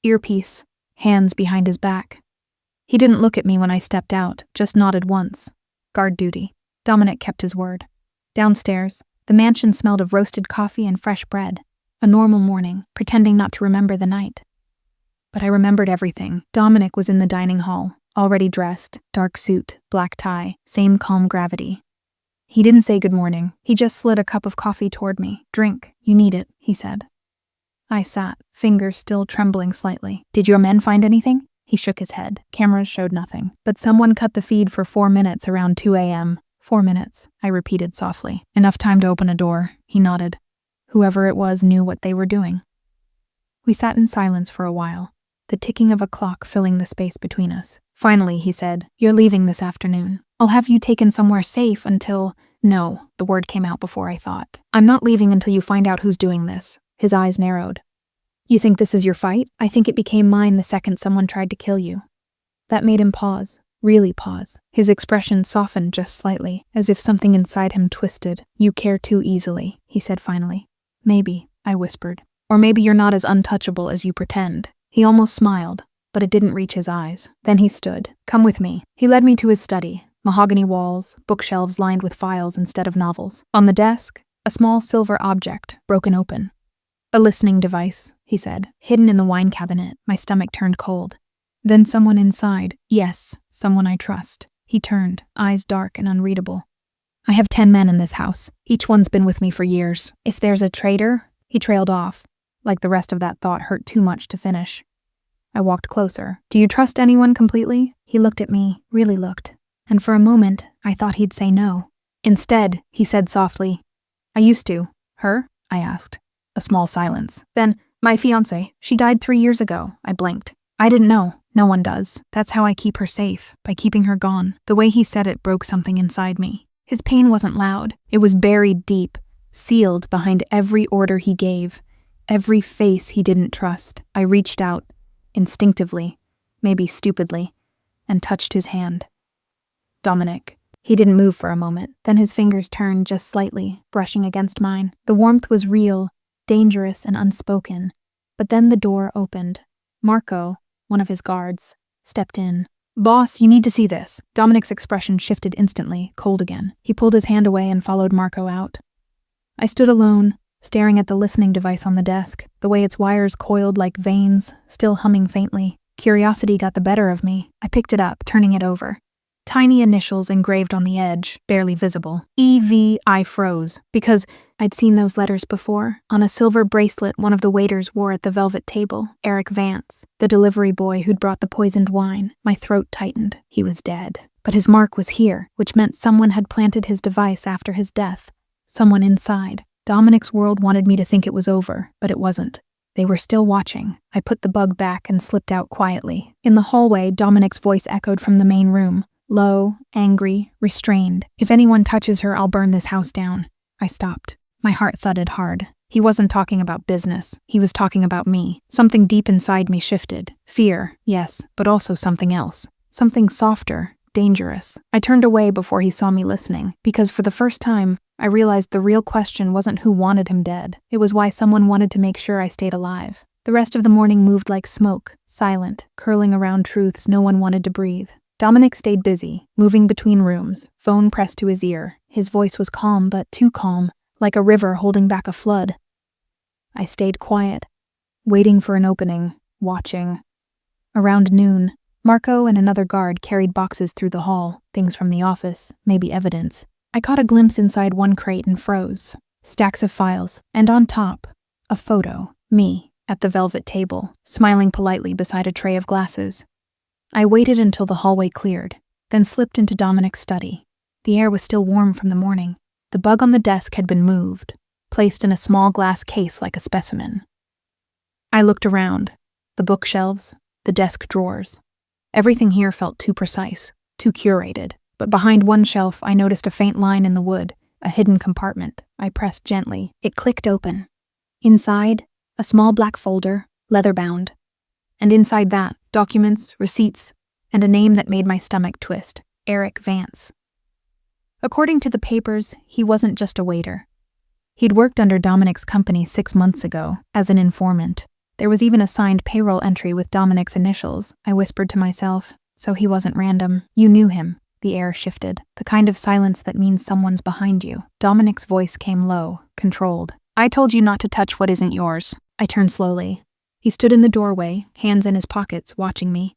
earpiece, hands behind his back. He didn't look at me when I stepped out, just nodded once. Guard duty. Dominic kept his word. Downstairs, the mansion smelled of roasted coffee and fresh bread. A normal morning, pretending not to remember the night. But I remembered everything. Dominic was in the dining hall, already dressed, dark suit, black tie, same calm gravity. He didn't say good morning. He just slid a cup of coffee toward me. Drink, you need it, he said. I sat, fingers still trembling slightly. Did your men find anything? He shook his head. Cameras showed nothing. But someone cut the feed for 4 minutes around 2 a.m. 4 minutes, I repeated softly. Enough time to open a door. He nodded. Whoever it was knew what they were doing. We sat in silence for a while, the ticking of a clock filling the space between us. Finally, he said, "You're leaving this afternoon. I'll have you taken somewhere safe until—" No, the word came out before I thought. "I'm not leaving until you find out who's doing this." His eyes narrowed. "You think this is your fight? I think it became mine the second someone tried to kill you." That made him pause, really pause. His expression softened just slightly, as if something inside him twisted. "You care too easily," he said finally. "Maybe," I whispered. "Or maybe you're not as untouchable as you pretend." He almost smiled, but it didn't reach his eyes. Then he stood. "Come with me." He led me to his study. Mahogany walls, bookshelves lined with files instead of novels. On the desk, a small silver object, broken open. "A listening device," he said, "hidden in the wine cabinet." My stomach turned cold. "Then someone inside." "Yes, someone I trust." He turned, eyes dark and unreadable. "I have 10 men in this house. Each one's been with me for years. If there's a traitor—" He trailed off, like the rest of that thought hurt too much to finish. I walked closer. "Do you trust anyone completely?" He looked at me, really looked, and for a moment, I thought he'd say no. Instead, he said softly, "I used to." "Her?" I asked. A small silence. Then, "My fiancée, she died 3 years ago." I blinked. "I didn't know. No one does. That's how I keep her safe, by keeping her gone." The way he said it broke something inside me. His pain wasn't loud. It was buried deep, sealed behind every order he gave, every face he didn't trust. I reached out, instinctively, maybe stupidly, and touched his hand. "Dominic." He didn't move for a moment. Then his fingers turned just slightly, brushing against mine. The warmth was real, dangerous and unspoken. But then the door opened. Marco, one of his guards, stepped in. "Boss, you need to see this." Dominic's expression shifted instantly, cold again. He pulled his hand away and followed Marco out. I stood alone, staring at the listening device on the desk, the way its wires coiled like veins, still humming faintly. Curiosity got the better of me. I picked it up, turning it over. Tiny initials engraved on the edge, barely visible. EV. I froze, because I'd seen those letters before, on a silver bracelet one of the waiters wore at the velvet table. Eric Vance, the delivery boy who'd brought the poisoned wine. My throat tightened. He was dead. But his mark was here, which meant someone had planted his device after his death. Someone inside. Dominic's world wanted me to think it was over, but it wasn't. They were still watching. I put the bug back and slipped out quietly. In the hallway, Dominic's voice echoed from the main room. Low, angry, restrained. "If anyone touches her, I'll burn this house down." I stopped. My heart thudded hard. He wasn't talking about business. He was talking about me. Something deep inside me shifted. Fear, yes, but also something else. Something softer, dangerous. I turned away before he saw me listening, because for the first time, I realized the real question wasn't who wanted him dead. It was why someone wanted to make sure I stayed alive. The rest of the morning moved like smoke, silent, curling around truths no one wanted to breathe. Dominic stayed busy, moving between rooms, phone pressed to his ear. His voice was calm, but too calm, like a river holding back a flood. I stayed quiet, waiting for an opening, watching. Around noon, Marco and another guard carried boxes through the hall, things from the office, maybe evidence. I caught a glimpse inside one crate and froze. Stacks of files, and on top, a photo, me, at the velvet table, smiling politely beside a tray of glasses. I waited until the hallway cleared, then slipped into Dominic's study. The air was still warm from the morning. The bug on the desk had been moved, placed in a small glass case like a specimen. I looked around, the bookshelves, the desk drawers. Everything here felt too precise, too curated. But behind one shelf, I noticed a faint line in the wood, a hidden compartment. I pressed gently. It clicked open. Inside, a small black folder, leather-bound. And inside that, documents, receipts, and a name that made my stomach twist. Eric Vance. According to the papers, he wasn't just a waiter. He'd worked under Dominic's company 6 months ago, as an informant, There was even a signed payroll entry with Dominic's initials. I whispered to myself, so he wasn't random. You knew him. The air shifted, the kind of silence that means someone's behind you. Dominic's voice came low, controlled. I told you not to touch what isn't yours. I turned slowly. He stood in the doorway, hands in his pockets, watching me.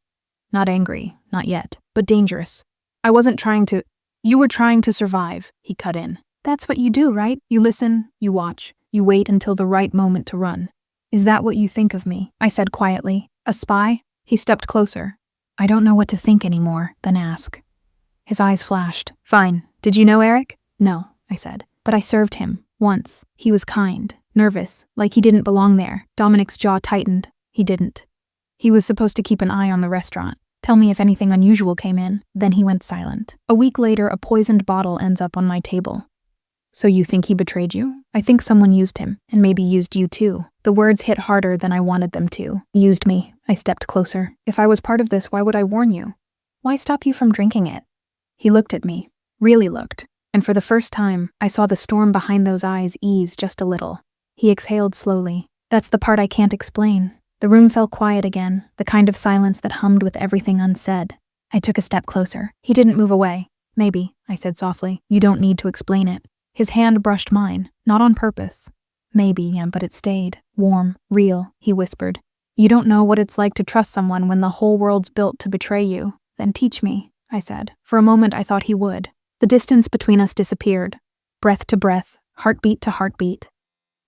Not angry, not yet, but dangerous. I wasn't trying to— You were trying to survive, he cut in. That's what you do, right? You listen, you watch, you wait until the right moment to run. Is that what you think of me? I said quietly. A spy? He stepped closer. I don't know what to think anymore, then ask. His eyes flashed. Fine. Did you know Eric? No, I said. But I served him. Once. He was kind, nervous, like he didn't belong there. Dominic's jaw tightened. He didn't. He was supposed to keep an eye on the restaurant. Tell me if anything unusual came in. Then he went silent. A week later, a poisoned bottle ends up on my table. So you think he betrayed you? I think someone used him, and maybe used you too. The words hit harder than I wanted them to. Used me. I stepped closer. If I was part of this, why would I warn you? Why stop you from drinking it? He looked at me. Really looked. And for the first time, I saw the storm behind those eyes ease just a little. He exhaled slowly. That's the part I can't explain. The room fell quiet again, the kind of silence that hummed with everything unsaid. I took a step closer. He didn't move away. Maybe, I said softly. You don't need to explain it. His hand brushed mine, not on purpose. Maybe, yeah, but it stayed. Warm, real, he whispered. You don't know what it's like to trust someone when the whole world's built to betray you. Then teach me, I said. For a moment I thought he would. The distance between us disappeared. Breath to breath, heartbeat to heartbeat.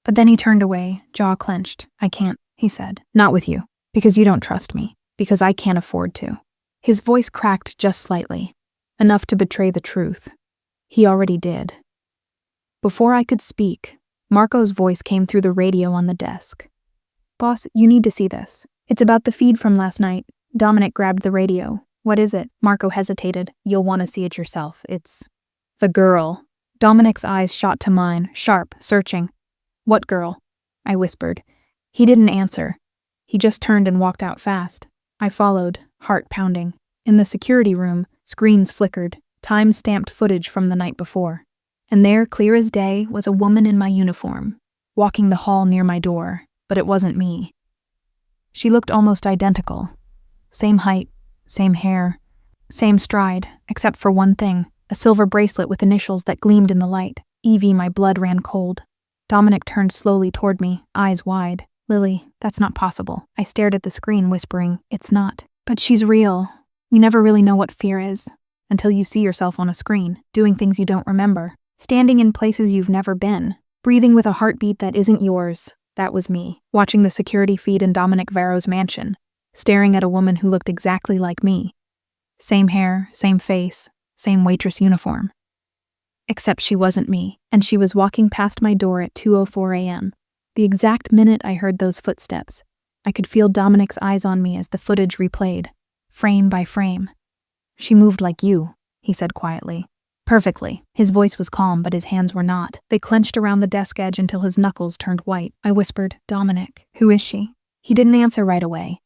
But then he turned away, jaw clenched. I can't, he said. Not with you. Because you don't trust me. Because I can't afford to. His voice cracked just slightly. Enough to betray the truth. He already did. Before I could speak, Marco's voice came through the radio on the desk. Boss, you need to see this. It's about the feed from last night. Dominic grabbed the radio. What is it? Marco hesitated. You'll want to see it yourself. It's the girl. Dominic's eyes shot to mine, sharp, searching. What girl? I whispered. He didn't answer. He just turned and walked out fast. I followed, heart pounding. In the security room, screens flickered, time-stamped footage from the night before. And there, clear as day, was a woman in my uniform, walking the hall near my door, but it wasn't me. She looked almost identical. Same height, same hair, same stride, except for one thing, a silver bracelet with initials that gleamed in the light. Evie, my blood ran cold. Dominic turned slowly toward me, eyes wide. Lily, that's not possible. I stared at the screen, whispering, it's not. But she's real. You never really know what fear is, until you see yourself on a screen, doing things you don't remember. Standing in places you've never been, breathing with a heartbeat that isn't yours. That was me, watching the security feed in Dominic Varro's mansion, staring at a woman who looked exactly like me. Same hair, same face, same waitress uniform. Except she wasn't me, and she was walking past my door at 2:04 a.m. The exact minute I heard those footsteps, I could feel Dominic's eyes on me as the footage replayed, frame by frame. She moved like you, he said quietly. Perfectly. His voice was calm, but his hands were not. They clenched around the desk edge until his knuckles turned white. I whispered, Dominic, who is she? He didn't answer right away.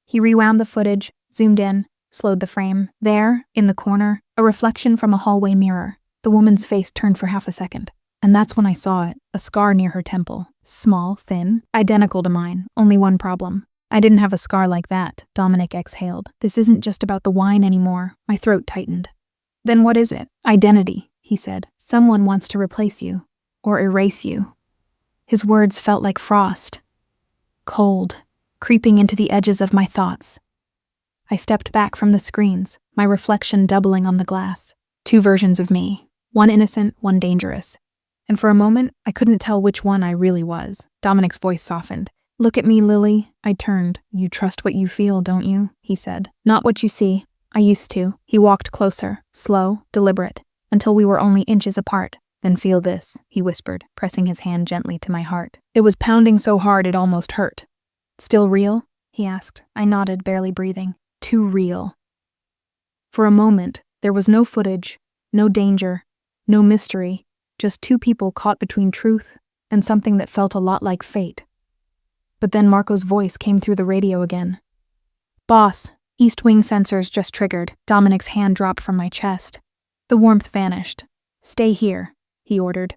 He rewound the footage, zoomed in, slowed the frame. There, in the corner, a reflection from a hallway mirror. The woman's face turned for half a second. And that's when I saw it, a scar near her temple. Small, thin, identical to mine. Only one problem. I didn't have a scar like that, Dominic exhaled. This isn't just about the wine anymore. My throat tightened. Then what is it? Identity, he said. Someone wants to replace you, or erase you. His words felt like frost. Cold, creeping into the edges of my thoughts. I stepped back from the screens, my reflection doubling on the glass. Two versions of me, one innocent, one dangerous. And for a moment, I couldn't tell which one I really was. Dominic's voice softened. Look at me, Lily. I turned. You trust what you feel, don't you? He said. Not what you see. I used to. He walked closer, slow, deliberate, until we were only inches apart. Then feel this, he whispered, pressing his hand gently to my heart. It was pounding so hard it almost hurt. Still real? He asked. I nodded, barely breathing. Too real. For a moment, there was no footage, no danger, no mystery, just two people caught between truth and something that felt a lot like fate. But then Marco's voice came through the radio again. Boss, East Wing sensors just triggered. Dominic's hand dropped from my chest. The warmth vanished. Stay here, he ordered.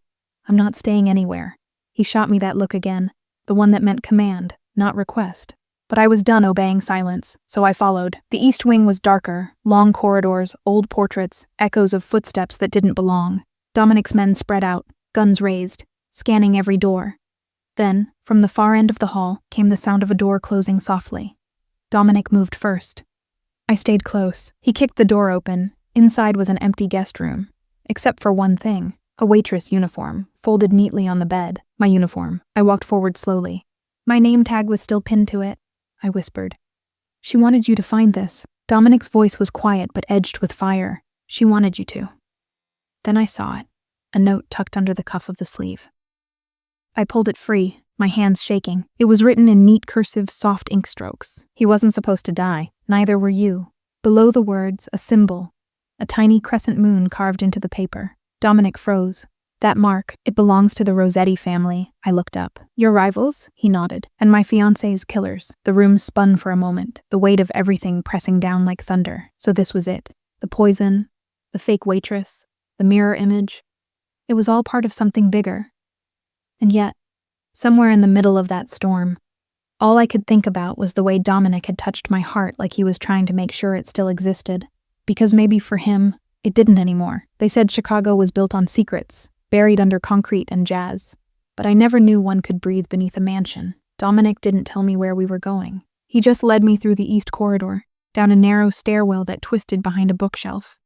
I'm not staying anywhere. He shot me that look again, the one that meant command, not request. But I was done obeying silence, so I followed. The east wing was darker, long corridors, old portraits, echoes of footsteps that didn't belong. Dominic's men spread out, guns raised, scanning every door. Then, from the far end of the hall, came the sound of a door closing softly. Dominic moved first. I stayed close. He kicked the door open. Inside was an empty guest room. Except for one thing, a waitress uniform, folded neatly on the bed. My uniform. I walked forward slowly. My name tag was still pinned to it, I whispered. She wanted you to find this. Dominic's voice was quiet but edged with fire. She wanted you to. Then I saw it, a note tucked under the cuff of the sleeve. I pulled it free, my hands shaking. It was written in neat cursive, soft ink strokes. He wasn't supposed to die, neither were you. Below the words, a symbol, a tiny crescent moon carved into the paper. Dominic froze. That mark, it belongs to the Rossetti family. I looked up. Your rivals? He nodded. And my fiancé's killers. The room spun for a moment, the weight of everything pressing down like thunder. So this was it. The poison, the fake waitress, the mirror image. It was all part of something bigger. And yet, somewhere in the middle of that storm, all I could think about was the way Dominic had touched my heart like he was trying to make sure it still existed. Because maybe for him, it didn't anymore. They said Chicago was built on secrets, buried under concrete and jazz. But I never knew one could breathe beneath a mansion. Dominic didn't tell me where we were going. He just led me through the east corridor, down a narrow stairwell that twisted behind a bookshelf.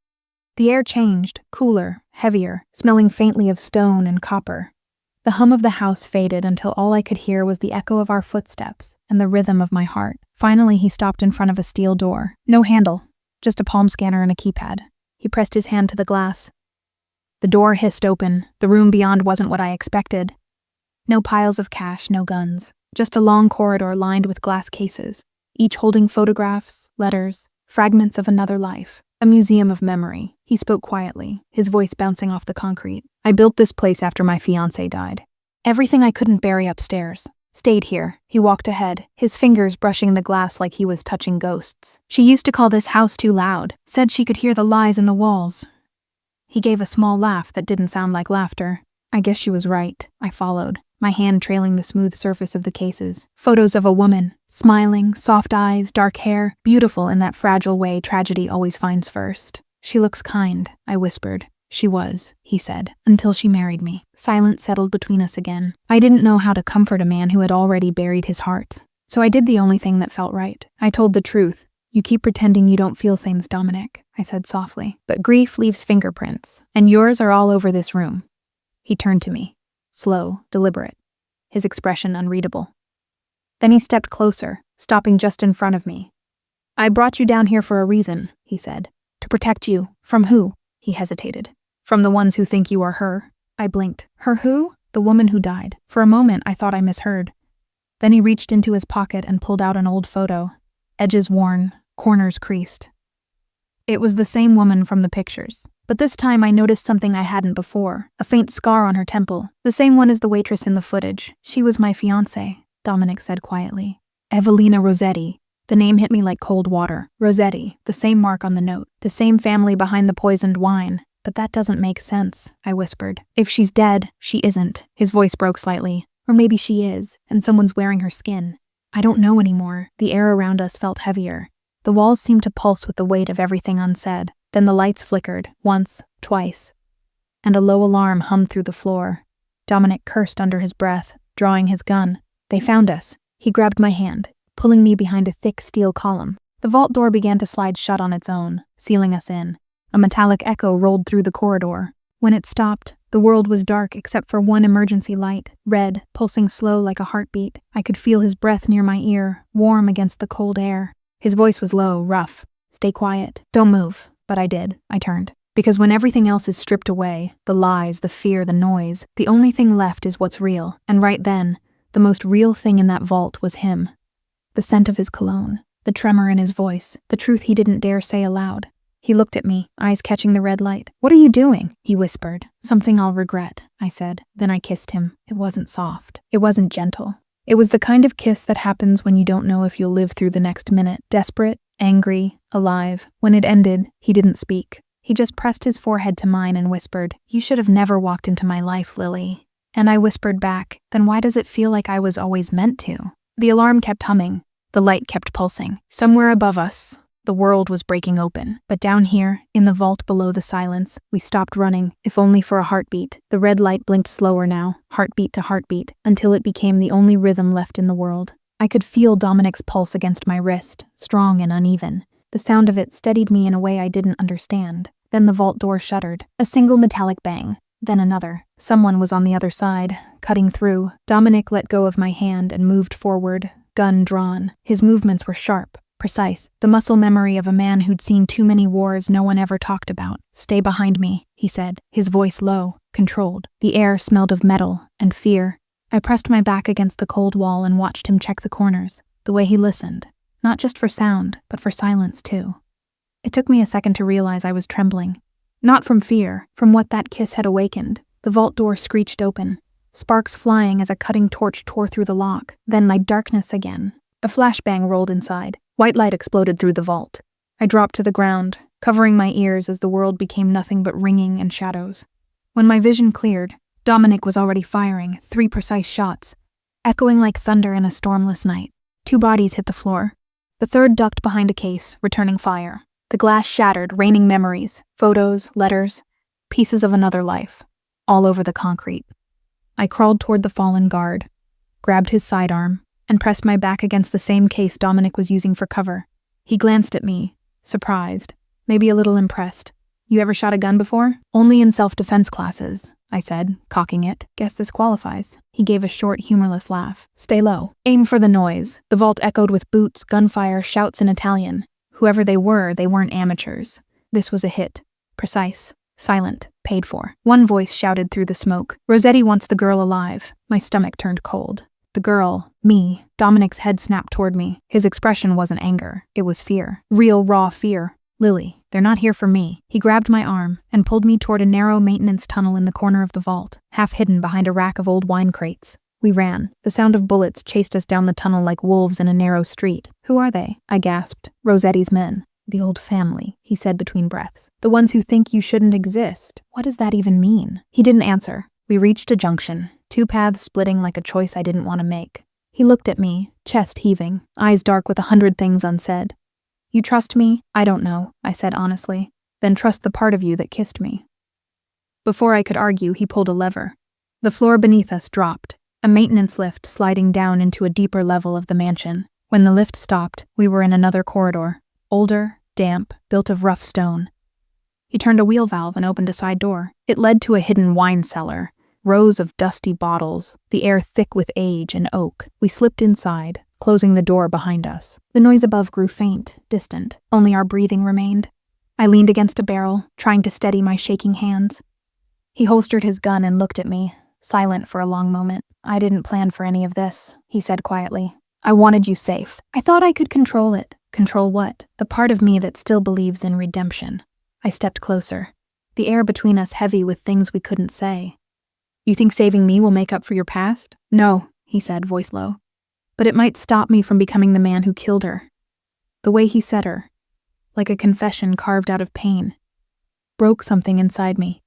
The air changed, cooler, heavier, smelling faintly of stone and copper. The hum of the house faded until all I could hear was the echo of our footsteps and the rhythm of my heart. Finally, he stopped in front of a steel door. No handle, just a palm scanner and a keypad. He pressed his hand to the glass. The door hissed open. The room beyond wasn't what I expected. No piles of cash, no guns. Just a long corridor lined with glass cases, each holding photographs, letters, fragments of another life. A museum of memory. He spoke quietly, his voice bouncing off the concrete. I built this place after my fiancé died. Everything I couldn't bury upstairs stayed here. He walked ahead, his fingers brushing the glass like he was touching ghosts. She used to call this house too loud, said she could hear the lies in the walls. He gave a small laugh that didn't sound like laughter. I guess she was right. I followed, my hand trailing the smooth surface of the cases. Photos of a woman, smiling, soft eyes, dark hair, beautiful in that fragile way tragedy always finds first. She looks kind, I whispered. She was, he said, until she married me. Silence settled between us again. I didn't know how to comfort a man who had already buried his heart. So I did the only thing that felt right. I told the truth. You keep pretending you don't feel things, Dominic, I said softly. But grief leaves fingerprints, and yours are all over this room. He turned to me, slow, deliberate, his expression unreadable. Then he stepped closer, stopping just in front of me. I brought you down here for a reason, he said. To protect you. From who? He hesitated. From the ones who think you are her. I blinked. Her who? The woman who died. For a moment, I thought I misheard. Then he reached into his pocket and pulled out an old photo. Edges worn, corners creased. It was the same woman from the pictures. But this time I noticed something I hadn't before. A faint scar on her temple. The same one as the waitress in the footage. She was my fiancée, Dominic said quietly. Evelina Rossetti. The name hit me like cold water. Rossetti, the same mark on the note, the same family behind the poisoned wine. But that doesn't make sense, I whispered. If she's dead, she isn't. His voice broke slightly. Or maybe she is, and someone's wearing her skin. I don't know anymore. The air around us felt heavier. The walls seemed to pulse with the weight of everything unsaid. Then the lights flickered, once, twice, and a low alarm hummed through the floor. Dominic cursed under his breath, drawing his gun. They found us. He grabbed my hand, pulling me behind a thick steel column. The vault door began to slide shut on its own, sealing us in. A metallic echo rolled through the corridor. When it stopped, the world was dark except for one emergency light, red, pulsing slow like a heartbeat. I could feel his breath near my ear, warm against the cold air. His voice was low, rough. Stay quiet. Don't move. But I did. I turned. Because when everything else is stripped away, the lies, the fear, the noise, the only thing left is what's real. And right then, the most real thing in that vault was him. The scent of his cologne, the tremor in his voice, the truth he didn't dare say aloud. He looked at me, eyes catching the red light. What are you doing? He whispered. Something I'll regret, I said. Then I kissed him. It wasn't soft. It wasn't gentle. It was the kind of kiss that happens when you don't know if you'll live through the next minute. Desperate, angry, alive. When it ended, he didn't speak. He just pressed his forehead to mine and whispered, "You should have never walked into my life, Lily." And I whispered back, "Then why does it feel like I was always meant to?" The alarm kept humming. The light kept pulsing. Somewhere above us, the world was breaking open. But down here, in the vault below the silence, we stopped running, if only for a heartbeat. The red light blinked slower now, heartbeat to heartbeat, until it became the only rhythm left in the world. I could feel Dominic's pulse against my wrist, strong and uneven. The sound of it steadied me in a way I didn't understand. Then the vault door shuttered. A single metallic bang. Then another. Someone was on the other side, cutting through. Dominic let go of my hand and moved forward, gun drawn. His movements were sharp, precise, the muscle memory of a man who'd seen too many wars no one ever talked about. "Stay behind me," he said, his voice low, controlled. The air smelled of metal and fear. I pressed my back against the cold wall and watched him check the corners, the way he listened, not just for sound, but for silence too. It took me a second to realize I was trembling. Not from fear, from what that kiss had awakened. The vault door screeched open, sparks flying as a cutting torch tore through the lock. Then darkness again. A flashbang rolled inside. White light exploded through the vault. I dropped to the ground, covering my ears as the world became nothing but ringing and shadows. When my vision cleared, Dominic was already firing 3 precise shots, echoing like thunder in a stormless night. 2 bodies hit the floor. The third ducked behind a case, returning fire. The glass shattered, raining memories, photos, letters, pieces of another life, all over the concrete. I crawled toward the fallen guard, grabbed his sidearm, and pressed my back against the same case Dominic was using for cover. He glanced at me, surprised, maybe a little impressed. "You ever shot a gun before?" "Only in self-defense classes," I said, cocking it. "Guess this qualifies." He gave a short, humorless laugh. "Stay low. Aim for the noise." The vault echoed with boots, gunfire, shouts in Italian. Whoever they weren't amateurs. This was a hit. Precise, silent, paid for. One voice shouted through the smoke. "Rossetti wants the girl alive." My stomach turned cold. The girl, me. Dominic's head snapped toward me. His expression wasn't anger. It was fear. Real, raw fear. "Lily, they're not here for me." He grabbed my arm and pulled me toward a narrow maintenance tunnel in the corner of the vault, half hidden behind a rack of old wine crates. We ran. The sound of bullets chased us down the tunnel like wolves in a narrow street. "Who are they?" I gasped. "Rossetti's men. The old family," he said between breaths. "The ones who think you shouldn't exist." What does that even mean? He didn't answer. We reached a junction, 2 paths splitting like a choice I didn't want to make. He looked at me, chest heaving, eyes dark with 100 things unsaid. "You trust me?" "I don't know," I said honestly. "Then trust the part of you that kissed me." Before I could argue, he pulled a lever. The floor beneath us dropped. A maintenance lift sliding down into a deeper level of the mansion. When the lift stopped, we were in another corridor, older, damp, built of rough stone. He turned a wheel valve and opened a side door. It led to a hidden wine cellar, rows of dusty bottles, the air thick with age and oak. We slipped inside, closing the door behind us. The noise above grew faint, distant. Only our breathing remained. I leaned against a barrel, trying to steady my shaking hands. He holstered his gun and looked at me, silent for a long moment. "I didn't plan for any of this," he said quietly. "I wanted you safe. I thought I could control it." Control what? The part of me that still believes in redemption. I stepped closer, the air between us heavy with things we couldn't say. "You think saving me will make up for your past?" "No," he said, voice low. "But it might stop me from becoming the man who killed her." The way he said her, like a confession carved out of pain, broke something inside me.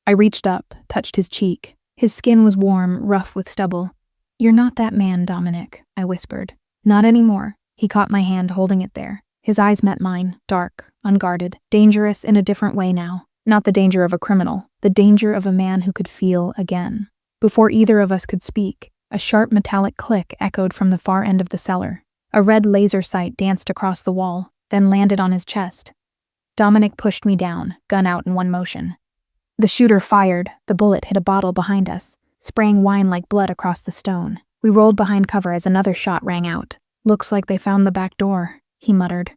I reached up, touched his cheek. His skin was warm, rough with stubble. "You're not that man, Dominic," I whispered. "Not anymore." He caught my hand, holding it there. His eyes met mine, dark, unguarded, dangerous in a different way now. Not the danger of a criminal, the danger of a man who could feel again. Before either of us could speak, a sharp metallic click echoed from the far end of the cellar. A red laser sight danced across the wall, then landed on his chest. Dominic pushed me down, gun out in one motion. The shooter fired. The bullet hit a bottle behind us, spraying wine like blood across the stone. We rolled behind cover as another shot rang out. "Looks like they found the back door," he muttered.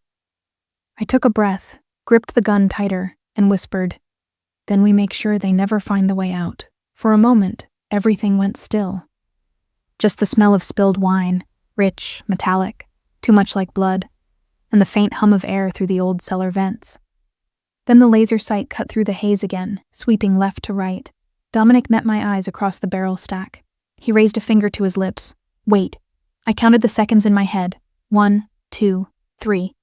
I took a breath, gripped the gun tighter, and whispered, "Then we make sure they never find the way out." For a moment, everything went still. Just the smell of spilled wine, rich, metallic, too much like blood, and the faint hum of air through the old cellar vents. Then the laser sight cut through the haze again, sweeping left to right. Dominic met my eyes across the barrel stack. He raised a finger to his lips. "Wait." I counted the seconds in my head. 1, 2, 3.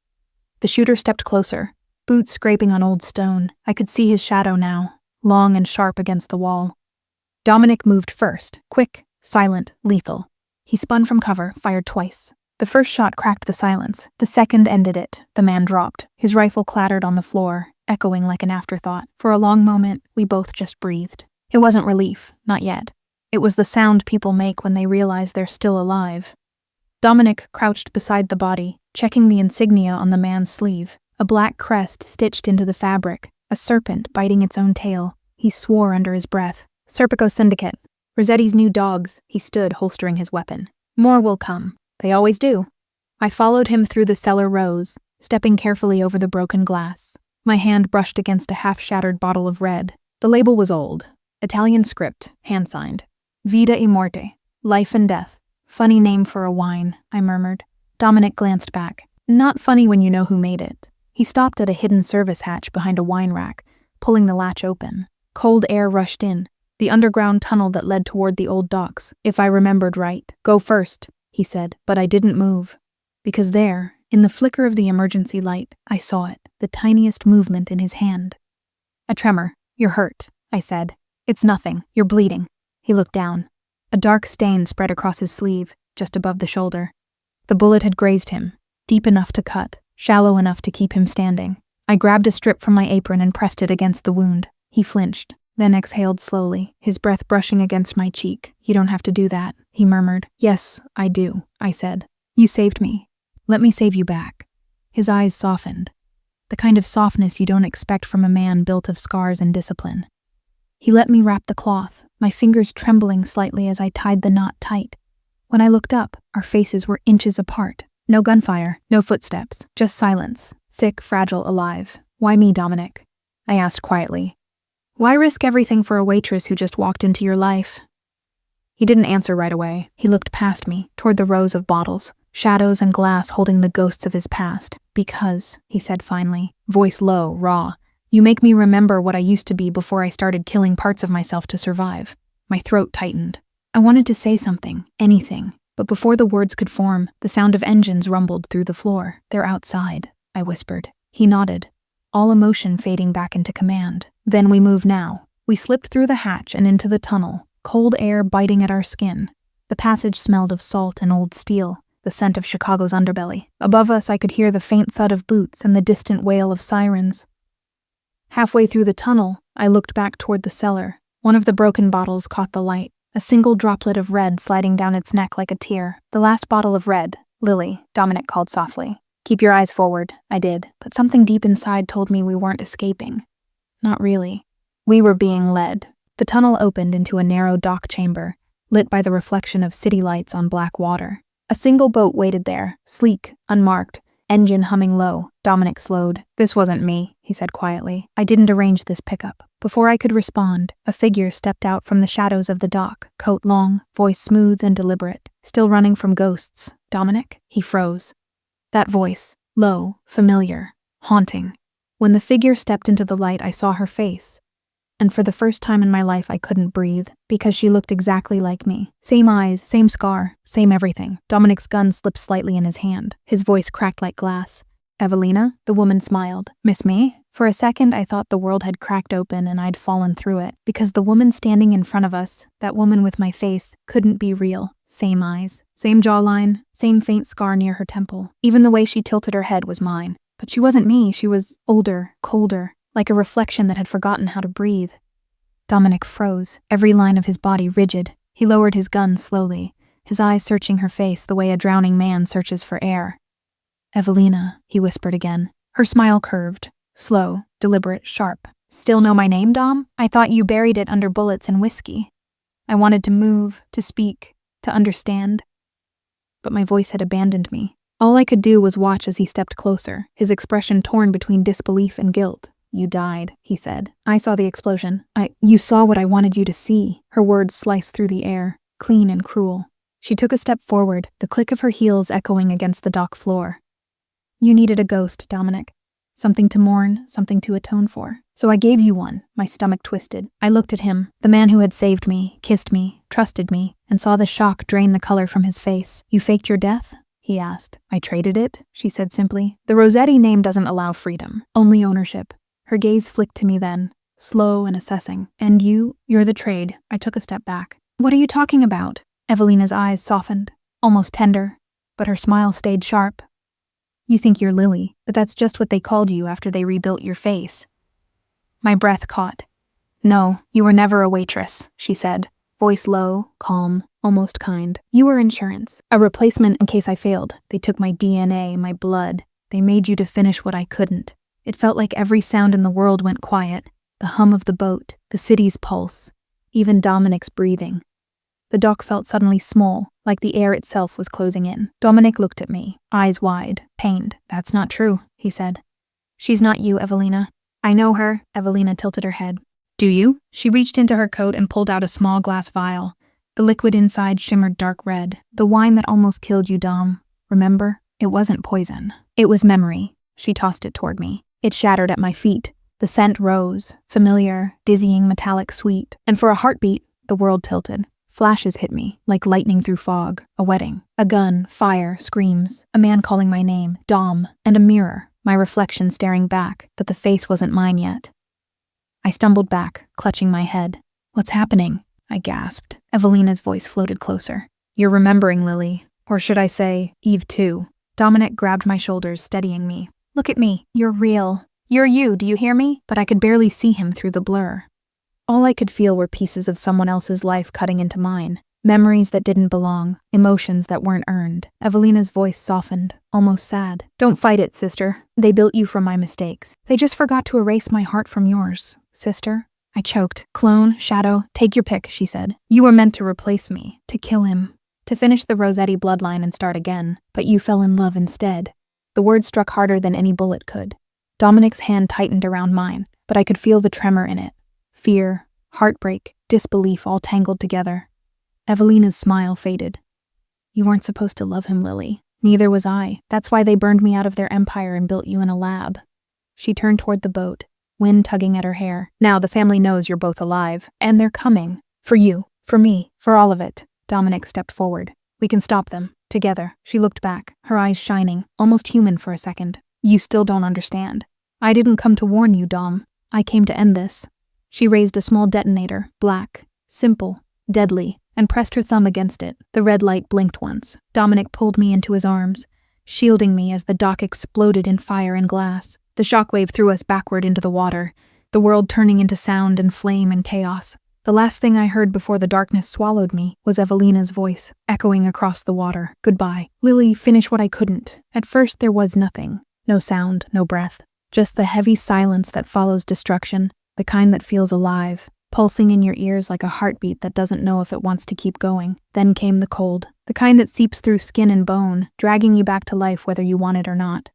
The shooter stepped closer, boots scraping on old stone. I could see his shadow now, long and sharp against the wall. Dominic moved first, quick, silent, lethal. He spun from cover, fired twice. The first shot cracked the silence. The second ended it. The man dropped. His rifle clattered on the floor, echoing like an afterthought. For a long moment, we both just breathed. It wasn't relief, not yet. It was the sound people make when they realize they're still alive. Dominic crouched beside the body, checking the insignia on the man's sleeve. A black crest stitched into the fabric, a serpent biting its own tail. He swore under his breath. Serpico Syndicate. Rossetti's new dogs. He stood, holstering his weapon. More will come. They always do. I followed him through the cellar rows, stepping carefully over the broken glass. My hand brushed against a half-shattered bottle of red. The label was old. Italian script, hand-signed. Vida e Morte. Life and death. Funny name for a wine, I murmured. Dominic glanced back. Not funny when you know who made it. He stopped at a hidden service hatch behind a wine rack, pulling the latch open. Cold air rushed in, the underground tunnel that led toward the old docks. If I remembered right. Go first, he said, but I didn't move. Because there, in the flicker of the emergency light, I saw it, the tiniest movement in his hand. A tremor. You're hurt, I said. It's nothing. You're bleeding. He looked down. A dark stain spread across his sleeve, just above the shoulder. The bullet had grazed him, deep enough to cut, shallow enough to keep him standing. I grabbed a strip from my apron and pressed it against the wound. He flinched, then exhaled slowly, his breath brushing against my cheek. You don't have to do that, he murmured. Yes, I do, I said. You saved me. Let me save you back. His eyes softened, the kind of softness you don't expect from a man built of scars and discipline. He let me wrap the cloth, my fingers trembling slightly as I tied the knot tight. When I looked up, our faces were inches apart. No gunfire, no footsteps, just silence, thick, fragile, alive. Why me, Dominic? I asked quietly. Why risk everything for a waitress who just walked into your life? He didn't answer right away. He looked past me, toward the rows of bottles, shadows and glass holding the ghosts of his past. Because, he said finally, voice low, raw, you make me remember what I used to be before I started killing parts of myself to survive. My throat tightened. I wanted to say something, anything, but before the words could form, the sound of engines rumbled through the floor. They're outside, I whispered. He nodded, all emotion fading back into command. Then we move now. We slipped through the hatch and into the tunnel, cold air biting at our skin. The passage smelled of salt and old steel, the scent of Chicago's underbelly. Above us, I could hear the faint thud of boots and the distant wail of sirens. Halfway through the tunnel, I looked back toward the cellar. One of the broken bottles caught the light, a single droplet of red sliding down its neck like a tear. The last bottle of red, Lily, Dominic called softly. Keep your eyes forward, I did, but something deep inside told me we weren't escaping. Not really. We were being led. The tunnel opened into a narrow dock chamber, lit by the reflection of city lights on black water. A single boat waited there, sleek, unmarked, engine humming low. Dominic slowed. This wasn't me, he said quietly. I didn't arrange this pickup. Before I could respond, a figure stepped out from the shadows of the dock, coat long, voice smooth and deliberate, still running from ghosts. Dominic? He froze. That voice, low, familiar, haunting. When the figure stepped into the light, I saw her face. And for the first time in my life, I couldn't breathe, because she looked exactly like me. Same eyes, same scar, same everything. Dominic's gun slipped slightly in his hand. His voice cracked like glass. Evelina? The woman smiled. Miss me? For a second, I thought the world had cracked open and I'd fallen through it, because the woman standing in front of us, that woman with my face, couldn't be real. Same eyes, same jawline, same faint scar near her temple. Even the way she tilted her head was mine. But she wasn't me. She was older, colder, like a reflection that had forgotten how to breathe. Dominic froze, every line of his body rigid. He lowered his gun slowly, his eyes searching her face the way a drowning man searches for air. Evelina, he whispered again. Her smile curved, slow, deliberate, sharp. Still know my name, Dom? I thought you buried it under bullets and whiskey. I wanted to move, to speak, to understand. But my voice had abandoned me. All I could do was watch as he stepped closer, his expression torn between disbelief and guilt. You died, he said. I saw the explosion. You saw what I wanted you to see. Her words sliced through the air, clean and cruel. She took a step forward, the click of her heels echoing against the dock floor. You needed a ghost, Dominic. Something to mourn, something to atone for. So I gave you one. My stomach twisted. I looked at him, the man who had saved me, kissed me, trusted me, and saw the shock drain the color from his face. You faked your death? He asked. I traded it, she said simply. The Rossetti name doesn't allow freedom, only ownership. Her gaze flicked to me then, slow and assessing. And you're the trade. I took a step back. What are you talking about? Evelina's eyes softened. almost tender, but her smile stayed sharp. You think you're Lily, but that's just what they called you after they rebuilt your face. My breath caught. No, you were never a waitress, she said, voice low, calm, almost kind. You were insurance, a replacement in case I failed. They took my DNA, my blood. They made you to finish what I couldn't. It felt like every sound in the world went quiet. The hum of the boat, the city's pulse, even Dominic's breathing. The dock felt suddenly small, like the air itself was closing in. Dominic looked at me, eyes wide, pained. That's not true, he said. She's not you, Evelina. I know her. Evelina tilted her head. Do you? She reached into her coat and pulled out a small glass vial. The liquid inside shimmered dark red. The wine that almost killed you, Dom. Remember? It wasn't poison. It was memory. She tossed it toward me. It shattered at my feet. The scent rose, familiar, dizzying, metallic sweet. And for a heartbeat, the world tilted. Flashes hit me, like lightning through fog. A wedding. A gun, fire, screams. A man calling my name, Dom. And a mirror, my reflection staring back, but the face wasn't mine yet. I stumbled back, clutching my head. What's happening? I gasped. Evelina's voice floated closer. You're remembering, Lily. Or should I say, Eve too. Dominic grabbed my shoulders, steadying me. Look at me. You're real. You're you, do you hear me? But I could barely see him through the blur. All I could feel were pieces of someone else's life cutting into mine. Memories that didn't belong, emotions that weren't earned. Evelina's voice softened, almost sad. Don't fight it, sister. They built you from my mistakes. They just forgot to erase my heart from yours. Sister? I choked. Clone, shadow, take your pick, she said. You were meant to replace me, to kill him, to finish the Rossetti bloodline and start again. But you fell in love instead. The words struck harder than any bullet could. Dominic's hand tightened around mine, but I could feel the tremor in it. Fear, heartbreak, disbelief all tangled together. Evelina's smile faded. You weren't supposed to love him, Lily. Neither was I. That's why they burned me out of their empire and built you in a lab. She turned toward the boat, wind tugging at her hair. Now the family knows you're both alive, and they're coming. For you, for me, for all of it. Dominic stepped forward. We can stop them. Together. She looked back, her eyes shining, almost human for a second. You still don't understand. I didn't come to warn you, Dom. I came to end this. She raised a small detonator, black, simple, deadly, and pressed her thumb against it. The red light blinked once. Dominic pulled me into his arms, shielding me as the dock exploded in fire and glass. The shockwave threw us backward into the water, the world turning into sound and flame and chaos. The last thing I heard before the darkness swallowed me was Evelina's voice, echoing across the water. Goodbye. Lily, finish what I couldn't. At first there was nothing. No sound, no breath. Just the heavy silence that follows destruction, the kind that feels alive, pulsing in your ears like a heartbeat that doesn't know if it wants to keep going. Then came the cold, the kind that seeps through skin and bone, dragging you back to life whether you want it or not.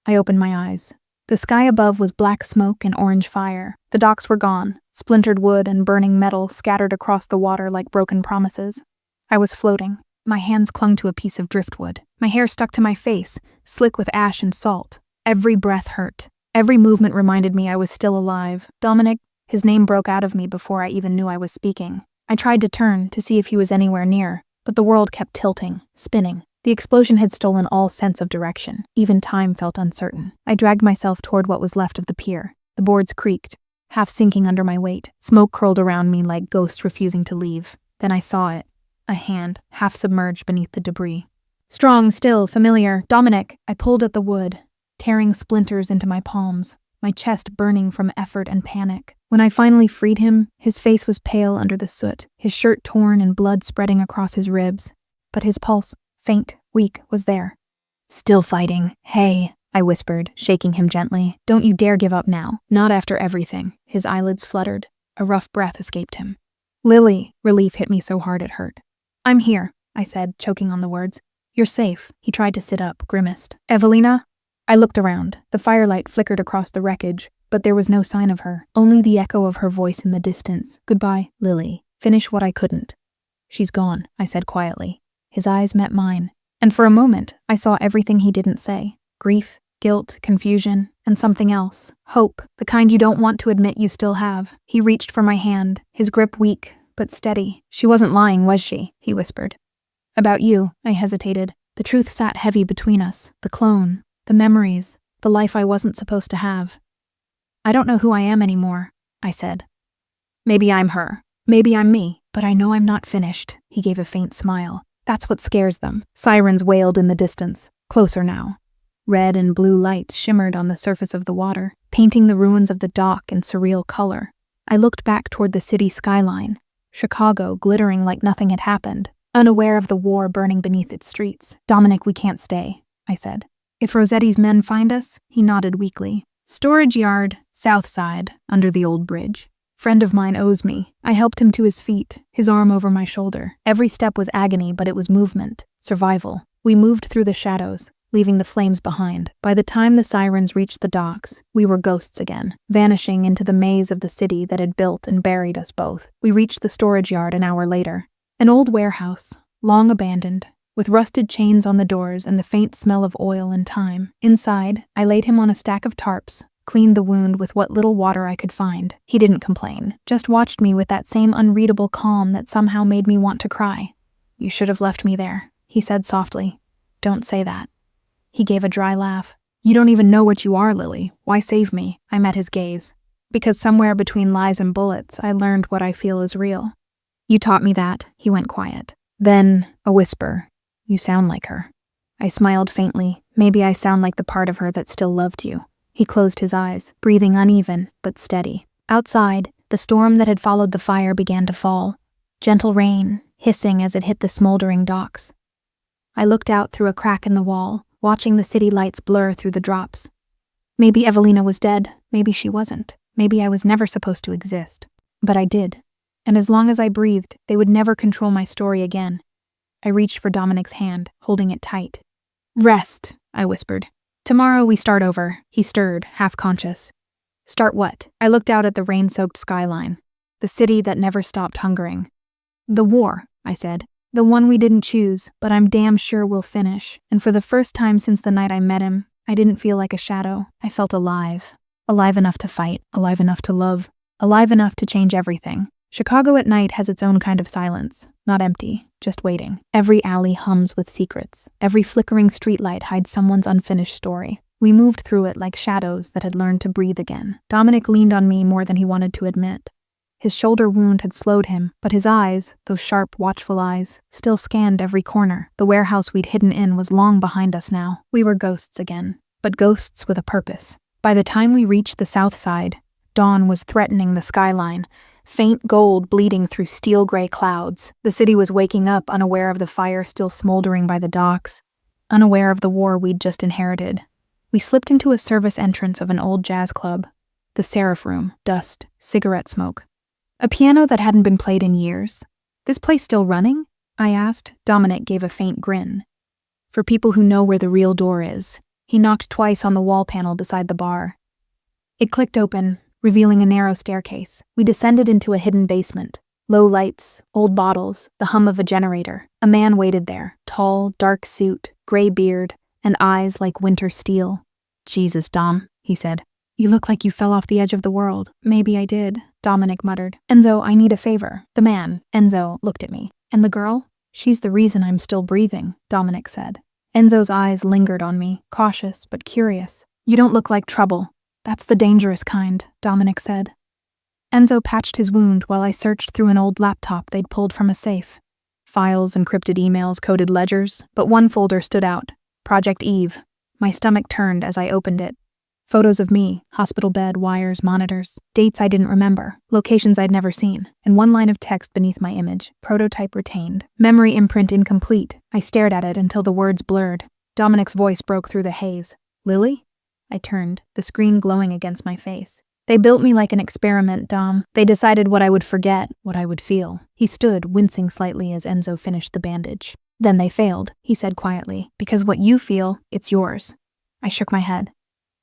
I opened my eyes. The sky above was black smoke and orange fire. The docks were gone, splintered wood and burning metal scattered across the water like broken promises. I was floating. My hands clung to a piece of driftwood. My hair stuck to my face, slick with ash and salt. Every breath hurt. Every movement reminded me I was still alive. Dominic, his name broke out of me before I even knew I was speaking. I tried to turn to see if he was anywhere near, but the world kept tilting, spinning. The explosion had stolen all sense of direction. Even time felt uncertain. I dragged myself toward what was left of the pier. The boards creaked, half sinking under my weight. Smoke curled around me like ghosts refusing to leave. Then I saw it. A hand, half submerged beneath the debris. Strong, still, familiar. Dominic. I pulled at the wood, tearing splinters into my palms, my chest burning from effort and panic. When I finally freed him, his face was pale under the soot, his shirt torn and blood spreading across his ribs. But his pulse, faint, weak, was there. Still fighting. Hey, I whispered, shaking him gently. Don't you dare give up now. Not after everything. His eyelids fluttered. A rough breath escaped him. Lily. Relief hit me so hard it hurt. I'm here, I said, choking on the words. You're safe. He tried to sit up, grimaced. Evelina? I looked around. The firelight flickered across the wreckage, but there was no sign of her, only the echo of her voice in the distance. Goodbye, Lily. Finish what I couldn't. She's gone, I said quietly. His eyes met mine, and for a moment, I saw everything he didn't say. Grief, guilt, confusion, and something else. Hope, the kind you don't want to admit you still have. He reached for my hand, his grip weak, but steady. She wasn't lying, was she? He whispered. About you, I hesitated. The truth sat heavy between us. The clone, the memories, the life I wasn't supposed to have. I don't know who I am anymore, I said. Maybe I'm her. Maybe I'm me. But I know I'm not finished. He gave a faint smile. That's what scares them. Sirens wailed in the distance, closer now. Red and blue lights shimmered on the surface of the water, painting the ruins of the dock in surreal color. I looked back toward the city skyline, Chicago glittering like nothing had happened, unaware of the war burning beneath its streets. "Dominic, we can't stay," I said. "If Rossetti's men find us," he nodded weakly. "Storage yard, south side, under the old bridge. Friend of mine owes me." I helped him to his feet, his arm over my shoulder. Every step was agony, but it was movement, survival. We moved through the shadows, leaving the flames behind. By the time the sirens reached the docks, we were ghosts again, vanishing into the maze of the city that had built and buried us both. We reached the storage yard an hour later. An old warehouse, long abandoned, with rusted chains on the doors and the faint smell of oil and time. Inside, I laid him on a stack of tarps, cleaned the wound with what little water I could find. He didn't complain, just watched me with that same unreadable calm that somehow made me want to cry. "You should have left me there," he said softly. "Don't say that." He gave a dry laugh. "You don't even know what you are, Lily. Why save me?" I met his gaze. "Because somewhere between lies and bullets, I learned what I feel is real." "You taught me that." He went quiet. Then, a whisper. "You sound like her." I smiled faintly. "Maybe I sound like the part of her that still loved you." He closed his eyes, breathing uneven, but steady. Outside, the storm that had followed the fire began to fall. Gentle rain, hissing as it hit the smoldering docks. I looked out through a crack in the wall, watching the city lights blur through the drops. Maybe Evelina was dead, maybe she wasn't. Maybe I was never supposed to exist. But I did. And as long as I breathed, they would never control my story again. I reached for Dominic's hand, holding it tight. "Rest," I whispered. "Tomorrow we start over." He stirred, half-conscious. "Start what?" I looked out at the rain-soaked skyline, the city that never stopped hungering. "The war," I said. "The one we didn't choose, but I'm damn sure we'll finish." And for the first time since the night I met him, I didn't feel like a shadow. I felt alive. Alive enough to fight, alive enough to love, alive enough to change everything. Chicago at night has its own kind of silence, not empty, just waiting. Every alley hums with secrets. Every flickering streetlight hides someone's unfinished story. We moved through it like shadows that had learned to breathe again. Dominic leaned on me more than he wanted to admit. His shoulder wound had slowed him, but his eyes, those sharp, watchful eyes, still scanned every corner. The warehouse we'd hidden in was long behind us now. We were ghosts again, but ghosts with a purpose. By the time we reached the south side, dawn was threatening the skyline, faint gold bleeding through steel-gray clouds. The city was waking up, unaware of the fire still smoldering by the docks, unaware of the war we'd just inherited. We slipped into a service entrance of an old jazz club, the Seraph Room, dust, cigarette smoke. A piano that hadn't been played in years. "This place still running?" I asked. Dominic gave a faint grin. "For people who know where the real door is." He knocked twice on the wall panel beside the bar. It clicked open, revealing a narrow staircase. We descended into a hidden basement. Low lights, old bottles, the hum of a generator. A man waited there, tall, dark suit, gray beard, and eyes like winter steel. "Jesus, Dom," he said. "You look like you fell off the edge of the world." "Maybe I did," Dominic muttered. "Enzo, I need a favor." The man, Enzo, looked at me. "And the girl?" "She's the reason I'm still breathing," Dominic said. Enzo's eyes lingered on me, cautious but curious. "You don't look like trouble." "That's the dangerous kind," Dominic said. Enzo patched his wound while I searched through an old laptop they'd pulled from a safe. Files, encrypted emails, coded ledgers, but one folder stood out. Project Eve. My stomach turned as I opened it. Photos of me, hospital bed, wires, monitors, dates I didn't remember, locations I'd never seen, and one line of text beneath my image, prototype retained. Memory imprint incomplete. I stared at it until the words blurred. Dominic's voice broke through the haze. "Lily?" I turned, the screen glowing against my face. "They built me like an experiment, Dom. They decided what I would forget, what I would feel." He stood, wincing slightly as Enzo finished the bandage. "Then they failed," he said quietly, "because what you feel, it's yours." I shook my head.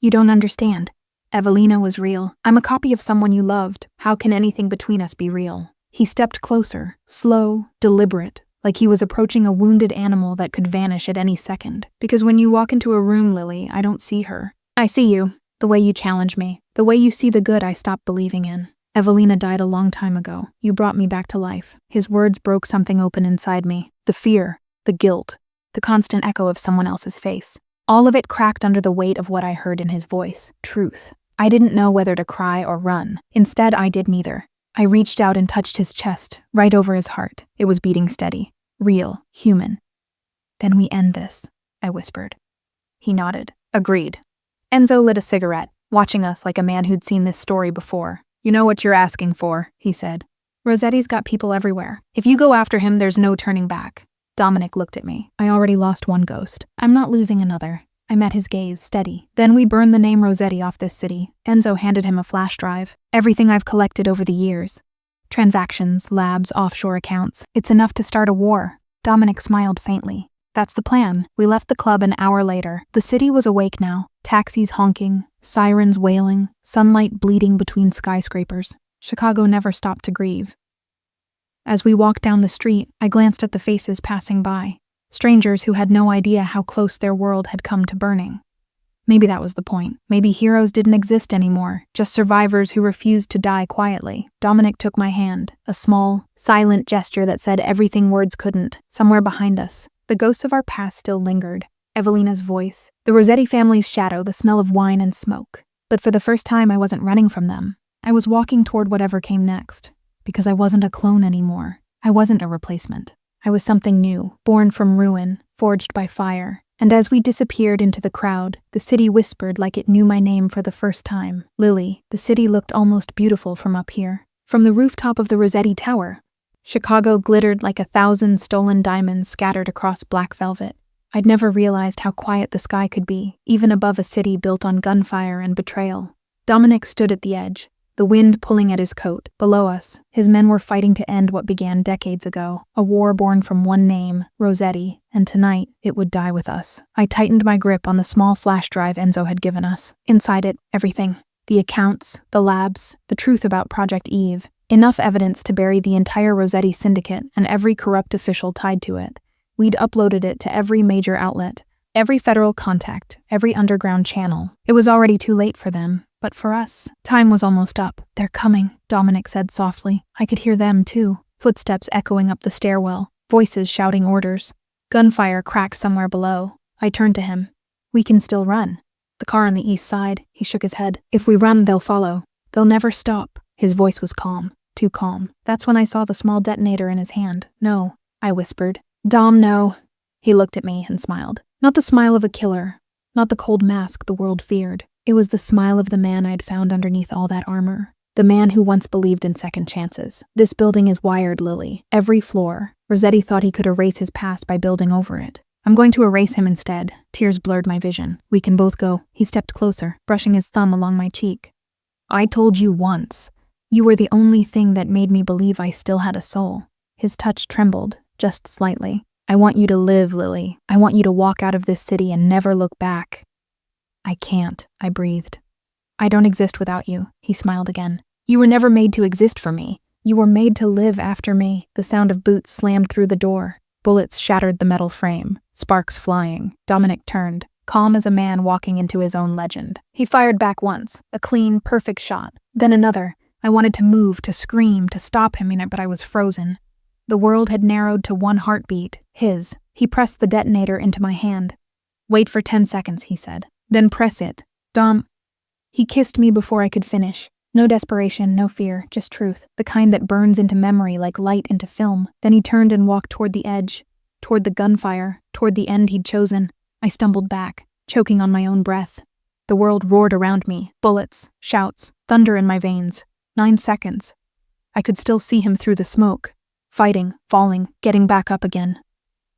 "You don't understand. Evelina was real. I'm a copy of someone you loved. How can anything between us be real?" He stepped closer, slow, deliberate, like he was approaching a wounded animal that could vanish at any second. "Because when you walk into a room, Lily, I don't see her. I see you, the way you challenge me, the way you see the good I stopped believing in. Evelina died a long time ago. You brought me back to life." His words broke something open inside me. The fear, the guilt, the constant echo of someone else's face. All of it cracked under the weight of what I heard in his voice. Truth. I didn't know whether to cry or run. Instead, I did neither. I reached out and touched his chest, right over his heart. It was beating steady. real, human. Then we end this, I whispered. He nodded. Agreed. Enzo lit a cigarette, watching us like a man who'd seen this story before. You know what you're asking for, he said. Rossetti's got people everywhere. If you go after him, there's no turning back. Dominic looked at me. I already lost one ghost. I'm not losing another. I met his gaze, steady. Then we burned the name Rossetti off this city. Enzo handed him a flash drive. Everything I've collected over the years. Transactions, labs, offshore accounts. It's enough to start a war. Dominic smiled faintly. That's the plan. We left the club an hour later. The city was awake now. Taxis honking, sirens wailing, sunlight bleeding between skyscrapers. Chicago never stopped to grieve. As we walked down the street, I glanced at the faces passing by. Strangers who had no idea how close their world had come to burning. Maybe that was the point. Maybe heroes didn't exist anymore, just survivors who refused to die quietly. Dominic took my hand, a small, silent gesture that said everything words couldn't. Somewhere behind us, the ghosts of our past still lingered. Evelina's voice, the Rossetti family's shadow, the smell of wine and smoke. But for the first time, I wasn't running from them. I was walking toward whatever came next, because I wasn't a clone anymore. I wasn't a replacement. I was something new, born from ruin, forged by fire. And as we disappeared into the crowd, the city whispered like it knew my name for the first time. Lily. The city looked almost beautiful from up here. From the rooftop of the Rossetti Tower, Chicago glittered like 1,000 stolen diamonds scattered across black velvet. I'd never realized how quiet the sky could be, even above a city built on gunfire and betrayal. Dominic stood at the edge, the wind pulling at his coat. Below us, his men were fighting to end what began decades ago, a war born from one name, Rossetti, and tonight, it would die with us. I tightened my grip on the small flash drive Enzo had given us. Inside it, everything. The accounts, the labs, the truth about Project Eve. Enough evidence to bury the entire Rossetti syndicate and every corrupt official tied to it. We'd uploaded it to every major outlet, every federal contact, every underground channel. It was already too late for them. But for us, time was almost up. They're coming, Dominic said softly. I could hear them, too. Footsteps echoing up the stairwell, voices shouting orders. Gunfire cracked somewhere below. I turned to him. We can still run. The car on the east side, he shook his head. If we run, they'll follow. They'll never stop. His voice was calm, too calm. That's when I saw the small detonator in his hand. No, I whispered. Dom, no. He looked at me and smiled. Not the smile of a killer, not the cold mask the world feared. It was the smile of the man I'd found underneath all that armor. The man who once believed in second chances. This building is wired, Lily. Every floor. Rossetti thought he could erase his past by building over it. I'm going to erase him instead. Tears blurred my vision. We can both go. He stepped closer, brushing his thumb along my cheek. I told you once. You were the only thing that made me believe I still had a soul. His touch trembled, just slightly. I want you to live, Lily. I want you to walk out of this city and never look back. I can't, I breathed. I don't exist without you, he smiled again. You were never made to exist for me. You were made to live after me. The sound of boots slammed through the door. Bullets shattered the metal frame, sparks flying. Dominic turned, calm as a man walking into his own legend. He fired back once, a clean, perfect shot. Then another. I wanted to move, to scream, to stop him, but I was frozen. The world had narrowed to one heartbeat, his. He pressed the detonator into my hand. Wait for 10 seconds, he said. Then press it. Dom. He kissed me before I could finish. No desperation, no fear, just truth. The kind that burns into memory like light into film. Then he turned and walked toward the edge, toward the gunfire, toward the end he'd chosen. I stumbled back, choking on my own breath. The world roared around me. Bullets, shouts, thunder in my veins. 9 seconds. I could still see him through the smoke. Fighting, falling, getting back up again.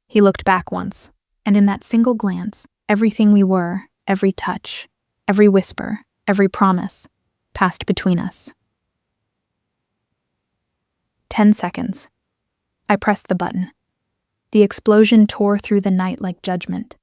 He looked back once, and in that single glance, everything we were, every touch, every whisper, every promise, passed between us. 10 seconds. I pressed the button. The explosion tore through the night like judgment.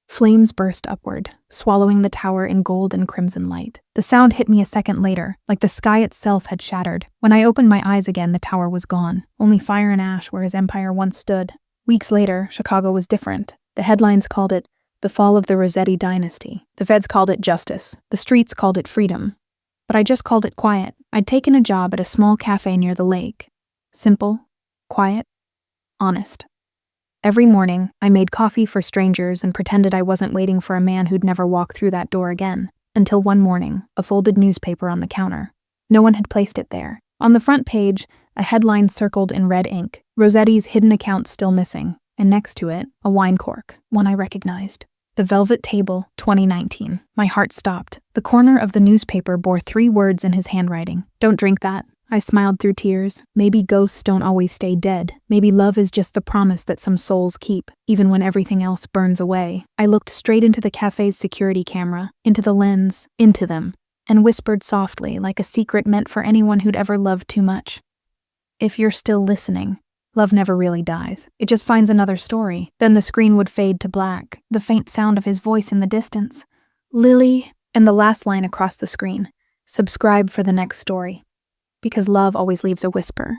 Flames burst upward, swallowing the tower in gold and crimson light. The sound hit me a second later, like the sky itself had shattered. When I opened my eyes again, the tower was gone. Only fire and ash where his empire once stood. Weeks later, Chicago was different. The headlines called it the fall of the Rossetti dynasty. The feds called it justice. The streets called it freedom. But I just called it quiet. I'd taken a job at a small cafe near the lake. Simple, quiet, honest. Every morning, I made coffee for strangers and pretended I wasn't waiting for a man who'd never walk through that door again. Until one morning, a folded newspaper on the counter. No one had placed it there. On the front page, A headline circled in red ink, Rossetti's hidden account still missing, and next to it, a wine cork, one I recognized. The Velvet Table, 2019. My heart stopped. The corner of the newspaper bore 3 words in his handwriting. Don't drink that. I smiled through tears. Maybe ghosts don't always stay dead. Maybe love is just the promise that some souls keep, even when everything else burns away. I looked straight into the cafe's security camera, into the lens, into them, and whispered softly, like a secret meant for anyone who'd ever loved too much. If you're still listening, love never really dies. It just finds another story. Then the screen would fade to black, the faint sound of his voice in the distance. Lily, and the last line across the screen. Subscribe for the next story. Because love always leaves a whisper.